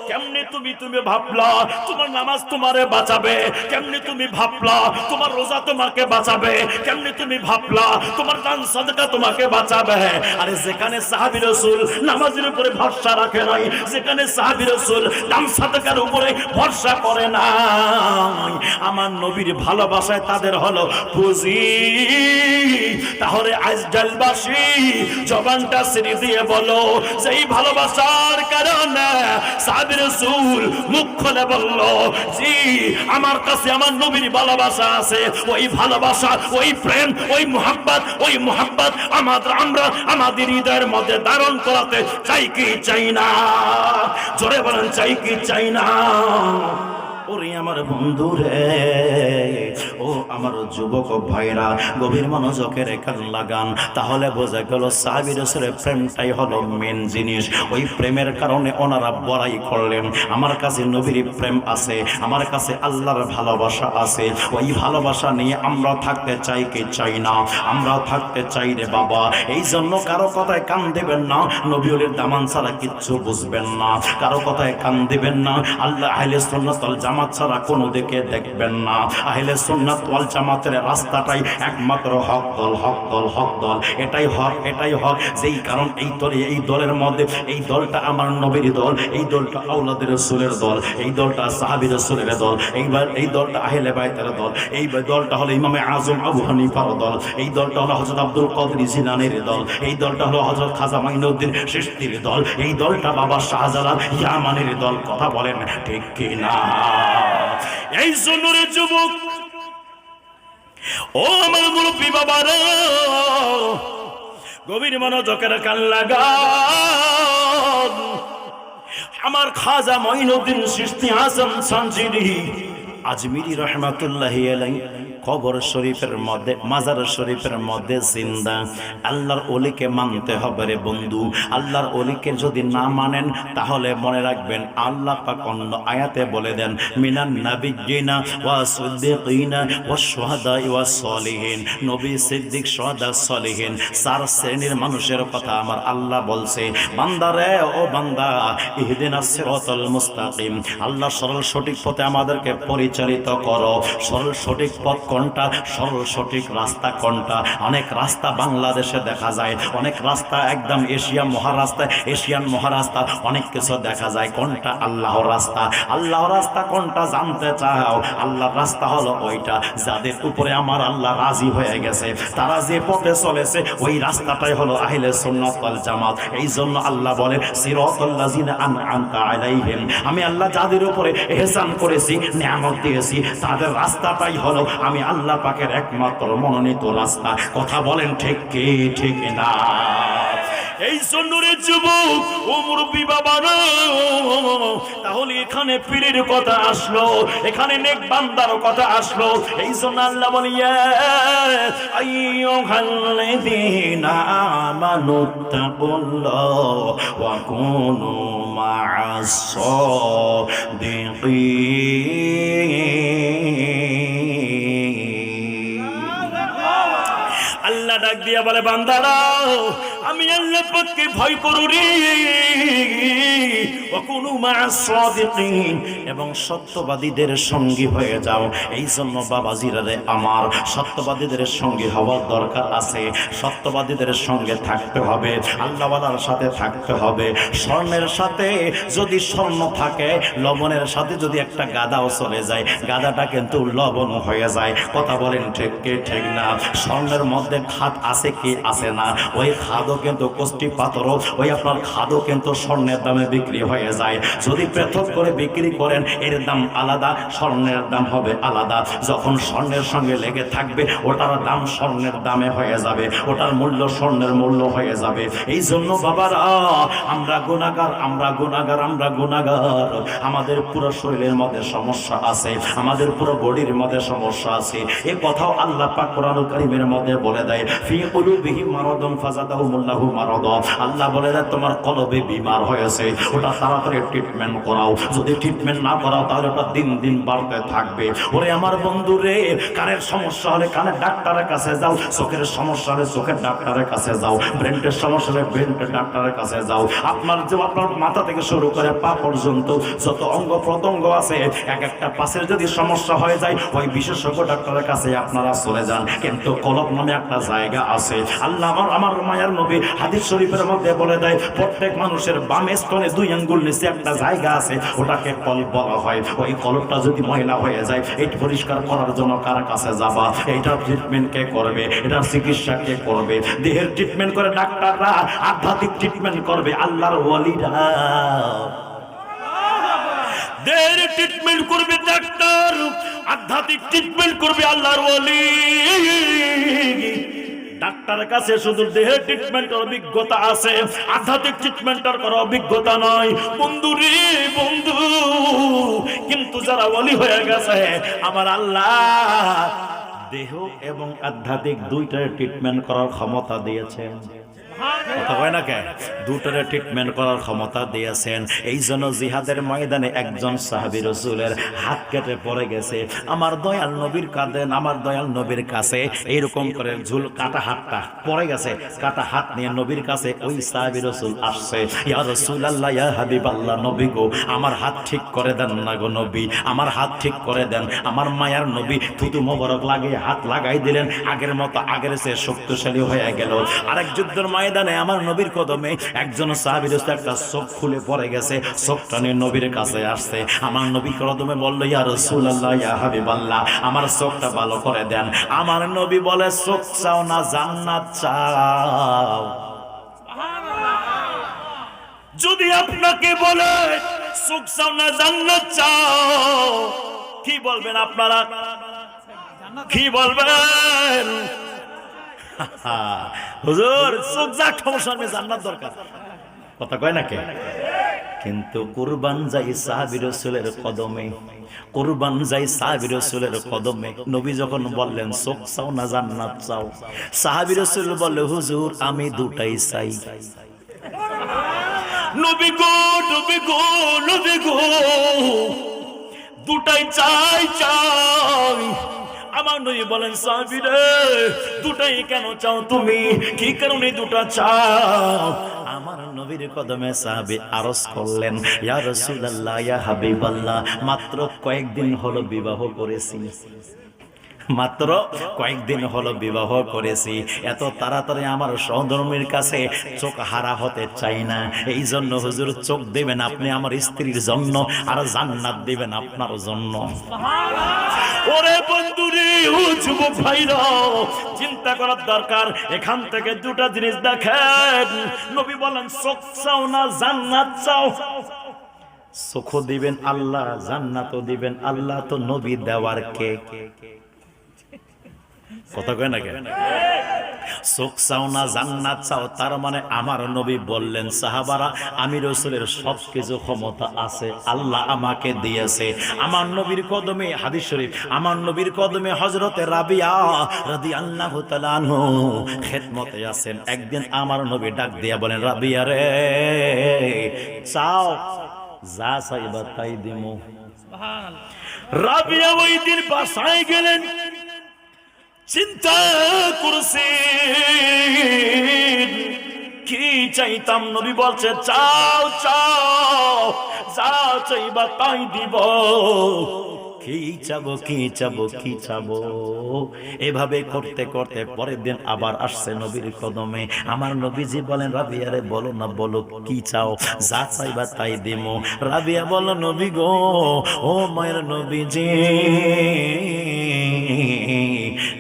কেমনে তুমি ভাবলা তোমার নামাজ তোমারে বাঁচাবে? কেমনে তুমি ভাবলা তোমার রোজা তোমাকে বাঁচাবে? কেমনে তুমি ভাবলা তোমার দান সাদকা তোমাকে বাঁচাবে? আরে যেখানে সাহাবী রাসূল নামাজের উপরে ভরসা রাখে নাই, যেখানে সাহাবী রাসূল দান সাদকার উপরে ভরসা করে নাই, আমার নবীর ভালোবাসায় তাদের হলো পুঁজি। তাহলে আজদালবাসী জবানটা ছেড়ে দিয়ে বলো, সেই ভালোবাসার কারণে সাহাবী রাসূল মুখ খুলে বলল, জি আমার কাছে আমার নবীর ভালোবাসা আছে। ওই ভালোবাসা, ওই প্রেম, ওই মুহাব্বত আমরা আমাদের হৃদয়ের মধ্যে ধারণ করাতে চাই কি চাই না? জোরে বলেন, চাই কি চাই না? ওরে আমার বন্ধুরে, ও আমার যুবক ভাইরা, গভীর মনোযোগের কান লাগান। তাহলে বোঝা গেল সাহাবী রাসূলের প্রেমটাই হলো মেন জিনিস। ওই প্রেমের কারণে ওনারা বড়াই করলেন, আমার কাছে নবীর প্রেম আছে, আমার কাছে আল্লাহর ভালোবাসা আছে। ওই ভালোবাসা নিয়ে আমরা থাকতে চাই কি চাই না? আমরাও থাকতে চাই রে বাবা। এই জন্য কারো কথায় কান দেবেন না, নবী ওলির দামান ছাড়া কিচ্ছু বুঝবেন না। কারো কথায় কান দিবেন না, আল্লাহ আহলে সুন্নাত ওয়াল জামাত ছাড়া কোনো দিকে দেখবেন না। আহলে সুন্নাত ওয়াল জামাতের রাস্তাটাই একমাত্র হক দল, হক দল, হক দল। এটাই হক, এটাই হক। যেই কারণ এই দলের মধ্যে, এই দলটা আমার নবীর দল, এই দলটা আওলাদের রাসূলের দল, এই দলটা সাহাবী রাসূলের দল, এই দলটা আহলে বাইতের দল, এই দলটা হলো ইমামে আযম আবু হানিফার দল, এই দলটা হলো হযরত আব্দুল কাদের জিলানীর দল, এই দলটা হলো হযরত খাজা মাইনুদ্দিন চিশতির দল, এই দলটা বাবা শাহজালাল ইয়ামানির দল। কথা বলেন ঠিক কি না? এই জন্য রে যুবক, ও আমার মুরব্বী বাবারা, গভীর মনোযোগের কান লাগান। আমার খাজা মাইনুদ্দিন চিশতি হাসান সানজিরি আজমিরি রহমাতুল্লাহি আলাইহি কবর শরীফের মধ্যে, মাজার শরীফের মধ্যে জিন্দা। আল্লাহর ওলিকে মানতে হবে রে বন্ধু। আল্লাহর ওলিকে যদি না মানেন তাহলে মনে রাখবেন আল্লাহ পাক অন্য আয়াতে বলে দেন, মিনান নাবিয়্যিনা ওয়া সিদ্দিকিনা ওয়া শুহাদা ওয়া সলিহিন। নবী, সিদ্দিক, শুহাদা, সলিহিন চার শ্রেণীর মানুষের কথা আমার আল্লাহ বলছে। বান্দারে, ও বান্দা, ইহদিনাস সিরাতাল মুস্তাকিম, আল্লাহ সরল সঠিক পথে আমাদেরকে পরিচালিত করো। সরল সঠিক পথ কোনটা? সরল সঠিক রাস্তা কোনটা? অনেক রাস্তা বাংলাদেশে দেখা যায়, অনেক রাস্তা একদম এশিয়ান মহারাস্তা, অনেক কিছু দেখা যায়। কোনটা আল্লাহর রাস্তা? আল্লাহর রাস্তা কোনটা জানতে চাও? আল্লাহর রাস্তা হলো ওইটা যাদের উপরে আমার আল্লাহ রাজি হয়ে গেছে, তারা যে পথে চলেছে ওই রাস্তাটাই হলো আহলে সুন্নাত ওয়াল জামাত। এই জন্য আল্লাহ বলে, সিরাতাল লাযিনা আনআমতা আলাইহিম, আমি আল্লাহ যাদের উপরে ইহসান করেছি, নিয়ামত দিয়েছি, তাদের রাস্তাটাই হলো আমি আল্লাহ পাকের একমাত্র মনোনীত রাস্তা। কথা বলেন ঠিক কি ঠিক না? এই জন্য রে যুবক, ও মুরব্বী বাবারা, তাহলে এখানে পীরের কথা আসলো, এখানে নেক বান্দার কথা আসলো। এই জন্য আল্লাহ বলে, ইয়া আইয়ুহাল্লাযীনা আমানুত্তাকুল্লাহ ওয়া কুনু মা'আস সাদিকিন। আল্লাহ ডাক দিয়া বলে, বান্দারা আমি আল্লাহ পাককে ভয় করো রে, ওয়া কুনু মা'আস সাদিকিন, এবং সত্যবাদীদের সঙ্গী হয়ে যাও। এই জন্য বাবাজিরা রে আমার, সত্যবাদীদের সঙ্গী হওয়ার দরকার আছে। সত্যবাদীদের সঙ্গে থাকতে হবে, আল্লাহওয়ালার সাথে থাকতে হবে। স্বর্ণের সাথে যদি স্বর্ণ থাকে, লবণের সাথে যদি একটা গাদাও চলে যায়, গাদাটা কিন্তু লবণ হয়ে যায়। কথা বলেন ঠিক কি ঠিক না? স্বর্ণের মধ্যে খাত আছে কি আছে না, ওই খাদও কিন্তু কষ্টি পাথরও, ওই আপনার খাদও কিন্তু স্বর্ণের দামে বিক্রি হয়ে যায়। যদি পৃথক করে বিক্রি করেন এর দাম আলাদা, স্বর্ণের দাম হবে আলাদা। যখন স্বর্ণের সঙ্গে লেগে থাকবে ওটার দাম স্বর্ণের দামে হয়ে যাবে, ওটার মূল্য স্বর্ণের মূল্য হয়ে যাবে। এই জন্য বাবারা আমরা গুনাহগার, আমরা গুনাহগার, আমরা গুনাহগার। আমাদের পুরো শরীরের মধ্যে সমস্যা আছে, আমাদের পুরো বডির মধ্যে সমস্যা আছে। এই কথাও আল্লাহ পাক কোরআনুল কারীমের মধ্যে বলে দেয়, ফি কুলুবিহিম মারাদুন ফাযাদাহুমুল্লাহু মারাদা। আল্লাহ বলে দেয় তোমার কলবে বিমার হয়েছে, ওটা তাড়াতাড়ি ট্রিটমেন্ট করাও। যদি ট্রিটমেন্ট না করাও তাহলে ওটা দিন দিন বাড়তে থাকবে। ওরে আমার বন্ধু রে, কানের সমস্যা হলে কানের ডাক্তারের কাছে যাও, চোখের সমস্যা হলে চোখের ডাক্তারের কাছে যাও, ব্রেনের সমস্যা হলে ব্রেনের ডাক্তারের কাছে যাও। আপনার যে আপনার মাথা থেকে শুরু করে পা পর্যন্ত যত অঙ্গ প্রত্যঙ্গ আছে, এক একটা পাশের যদি সমস্যা হয়ে যায় ওই বিশেষজ্ঞ ডাক্তারের কাছে আপনারা চলে যান। কিন্তু কলব নামে একটা জায়গা আছে, আল্লাহ আমার মায়ার নবী হাদিস শরীফের মধ্যে বলে দেয় প্রত্যেক মানুষের বাম স্তনে 2 আঙ্গুল নিচে একটা জায়গা আছে, ওটাকে কলব বলা হয়। ওই কলবটা যদি ময়লা হয়ে যায় এটা পরিষ্কার করার জন্য কার কাছে যাবা? এইটার ট্রিটমেন্ট কে করবে? এটার চিকিৎসা কে করবে? দেহের ট্রিটমেন্ট করে ডাক্তাররা, আধ্যাত্মিক ট্রিটমেন্ট করবে আল্লাহর ওয়ালিরা। দেহের ট্রিটমেন্ট করবে ডাক্তার, আধ্যাত্মিক ট্রিটমেন্ট করবে আল্লাহর ওয়ালি। ডাক্তারের কাছে শুধু দেহের ট্রিটমেন্টের অভিজ্ঞতা আছে, আধ্যাত্মিক ট্রিটমেন্টের কোনো অভিজ্ঞতা নয়। বন্ধু রে বন্ধু, কিন্তু যারা ওয়ালি হয়ে গেছে আমার আল্লাহ দেহ এবং আধ্যাত্মিক দুইটার ট্রিটমেন্ট করার ক্ষমতা দিয়েছেন। কথা হয় না কে? দুটারে ট্রিটমেন্ট করার ক্ষমতা দিয়েছেন। এই জন্য জিহাদের ময়দানে একজন সাহাবী রাসূলের হাত কেটে পড়ে গেছে, আমার দয়াল নবীর কাঁদেন, আমার দয়াল নবীর কাছে এইরকম করে ঝুল কাটা হাতটা পড়ে গেছে, কাটা হাত নিয়ে নবীর কাছে ওই সাহাবী রাসূল আসছে, ইয়া রাসূলুল্লাহ, ইয়া হাবিবাল্লাহ, নবী গো আমার হাত ঠিক করে দেন না গো নবী, আমার হাত ঠিক করে দেন। আমার মায়ার নবী থুতু মোবারক লাগিয়ে হাত লাগাই দিলেন, আগের মতো আগের চেয়ে শক্তিশালী হয়ে গেল। আরেক যুদ্ধের ময়দানে আমার নবীর কদমে একজন সাহাবীর একটা চোখ খুলে পড়ে গেছে, চোখটা নিয়ে নবীর কাছে আসছে, আমার নবী কদমে বলল, ইয়া রাসূলুল্লাহ, ইয়া হাবিবাল্লাহ, আমার চোখটা ভালো করে দেন। আমার নবী বলে, চোখ চাও না জান্নাত চাও? যদি আপনাকে বলে চোখ চাও না জান্নাত চাও, কি বলবেন আপনারা? কি বলবেন? হুজুর চোখ যাক সমস্যা নেই, জান্নাত দরকার, কথা কয় না কে? কিন্তু কুরবান যাই সাহাবী রাসূলের কদমে, কুরবান যাই সাহাবী রাসূলের কদমে। নবী যখন বললেন চোখ চাও না জান্নাত চাও, সাহাবী রাসূল বলে, হুজুর আমি দুটাই চাই। নবী গো, নবী গো, নবী গো, দুটাই চাই চাই। আমার নবী বলেন, সাহাবী রে দুটাই কেন চাও তুমি? কি কারণে দুটা চাও? আমার নবীর কদমে সাহাবী আরজ করলেন, ইয়া রাসূলুল্লাহ, ইয়া হাবিবাল্লাহ, মাত্র কয়েকদিন হলো বিবাহ করেছি, মাত্র কয়েকদিন হলো বিবাহ করেছি, এত তাড়াতাড়ি আমার সহধর্মীর কাছে চোখ হারা হতে চাই না। এই জন্য হুজুর চোখ দেবেন আপনি আমার স্ত্রীর জন্য, আর জান্নাত দিবেন আপনার জন্য। ওরে বন্ধুরে, ও যুবক ভাইরা, চিন্তা করার দরকার। এখান থেকে দুটা জিনিস দেখেন, নবী বলেন চোখ চাও না জান্নাত চাও? চোখ দিবেন আল্লাহ, জান্নাতও দিবেন আল্লাহ, তো নবী দেওয়ার কে? কথা কয় না কেন? চোখ চাও না জান্নাত চাও, তার মানে আমার নবী বললেন, সাহাবারা আমি রাসূলের সবকিছু ক্ষমতা আছে, আল্লাহ আমাকে দিয়েছে। আমার নবীর কদমে, হাদিস শরীফ, আমার নবীর কদমে হযরতে রাবিয়া রাদিয়াল্লাহু তাআলা আনহু খেদমতে আছেন। একদিন আমার নবী ডাক দিয়া বলেন, রাবিয়া রে চাও, যা চাইবা তাই দিমু। সুবহানাল্লাহ। রাবিয়া ওই দিন বাসায় গেলেন, চিন্তা করছে কি চাইতাম। নবী বলছে, চাও চাও, যা চাইবা তাই দিব। কি চাবো, কি চাবো, কি চাবো, এভাবে করতে করতে পরের দিন আবার আসছে নবীর কদমে। আমার নবীজি বলেন, রাবিয়া রে বলো না, বলো কি চাও, যা চাইবা তাই দিমু। রাবিয়া বলো, নবী গো, ও মায়ের নবীজি,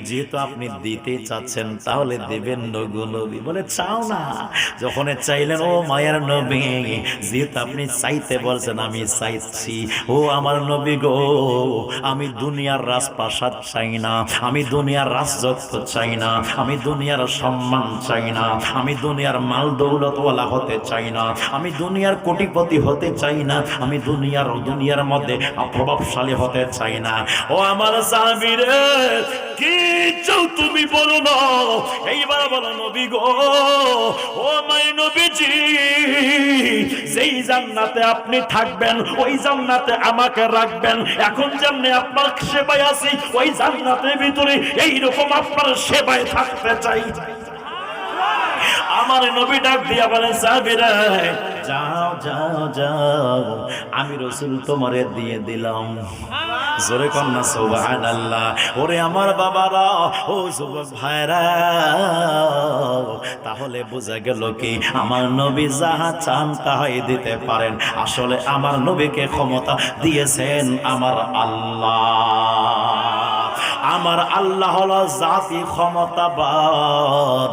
যেহেতু আপনি দিতে চাচ্ছেন তাহলে দেবেন গো নবী। বলে চাও না? যখন চাইলেন ও মায়ের নবী, যেহেতু আপনি চাইতে বলছেন আমি চাইছি, ও আমার নবী গো, আমি দুনিয়ার রাজপ্রাসাদ চাই না, আমি দুনিয়ার রাজত্ব চাই না, আমি দুনিয়ার সম্মান চাই না, আমি দুনিয়ার মাল দৌলতওয়ালা হতে চাই না, আমি দুনিয়ার কোটিপতি হতে চাই না, আমি দুনিয়ার মধ্যে প্রভাবশালী হতে চাই না। ও আমার সাহাবীরে, কি চাও তুমি বলো না? এইবার বলো নবী গো, ও মায়ের নবীজি, যেই জান্নাতে আপনি থাকবেন ওই জান্নাতে আমাকে রাখবেন। এখন যেমনি আপনার সেবায় আছি ওই জান্নাতের ভিতরে এইরকম আপনার সেবায় থাকতে চাই। আমার নবী ডাক দিয়া বলেন সাহাবীরা, যাও যাও যাও, আমি রাসূল তোমারে দিয়ে দিলাম। জোরে কন্যা সুবহানাল্লাহ। ওরে আমার বাবারা, ও যুবক ভাইরা, তাহলে বোঝা গেল কি আমার নবী যাহা চান তাহাই দিতে পারেন। আসলে আমার নবীকে ক্ষমতা দিয়েছেন আমার আল্লাহ। আমার আল্লাহ হলো জাতি ক্ষমতাবান,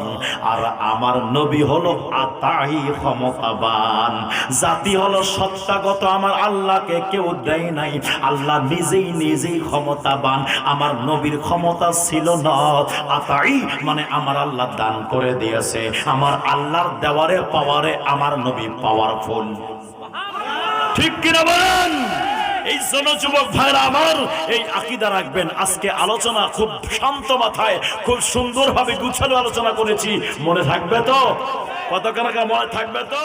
আর আমার নবী হলো আতাই ক্ষমতাবান। জাতি হলো সত্তাগত, আমার আল্লাহকে কেউ দেয় নাই, আল্লাহ নিজেই ক্ষমতাবান। আমার নবীর ক্ষমতা ছিল না, আতাই মানে আমার আল্লাহ দান করে দিয়েছে। আমার আল্লাহর দেওয়ারে পাওয়ারে আমার নবী পাওয়ারফুল। ঠিক কিনা বলেন? এই জন্য যুবক ভাইরা আমার, এই আকীদা রাখবেন। আজকে আলোচনা খুব শান্ত মাথায় খুব সুন্দরভাবে গুছানো আলোচনা করেছি, মনে থাকবে তো? কতক্ষণ মনে থাকবে তো?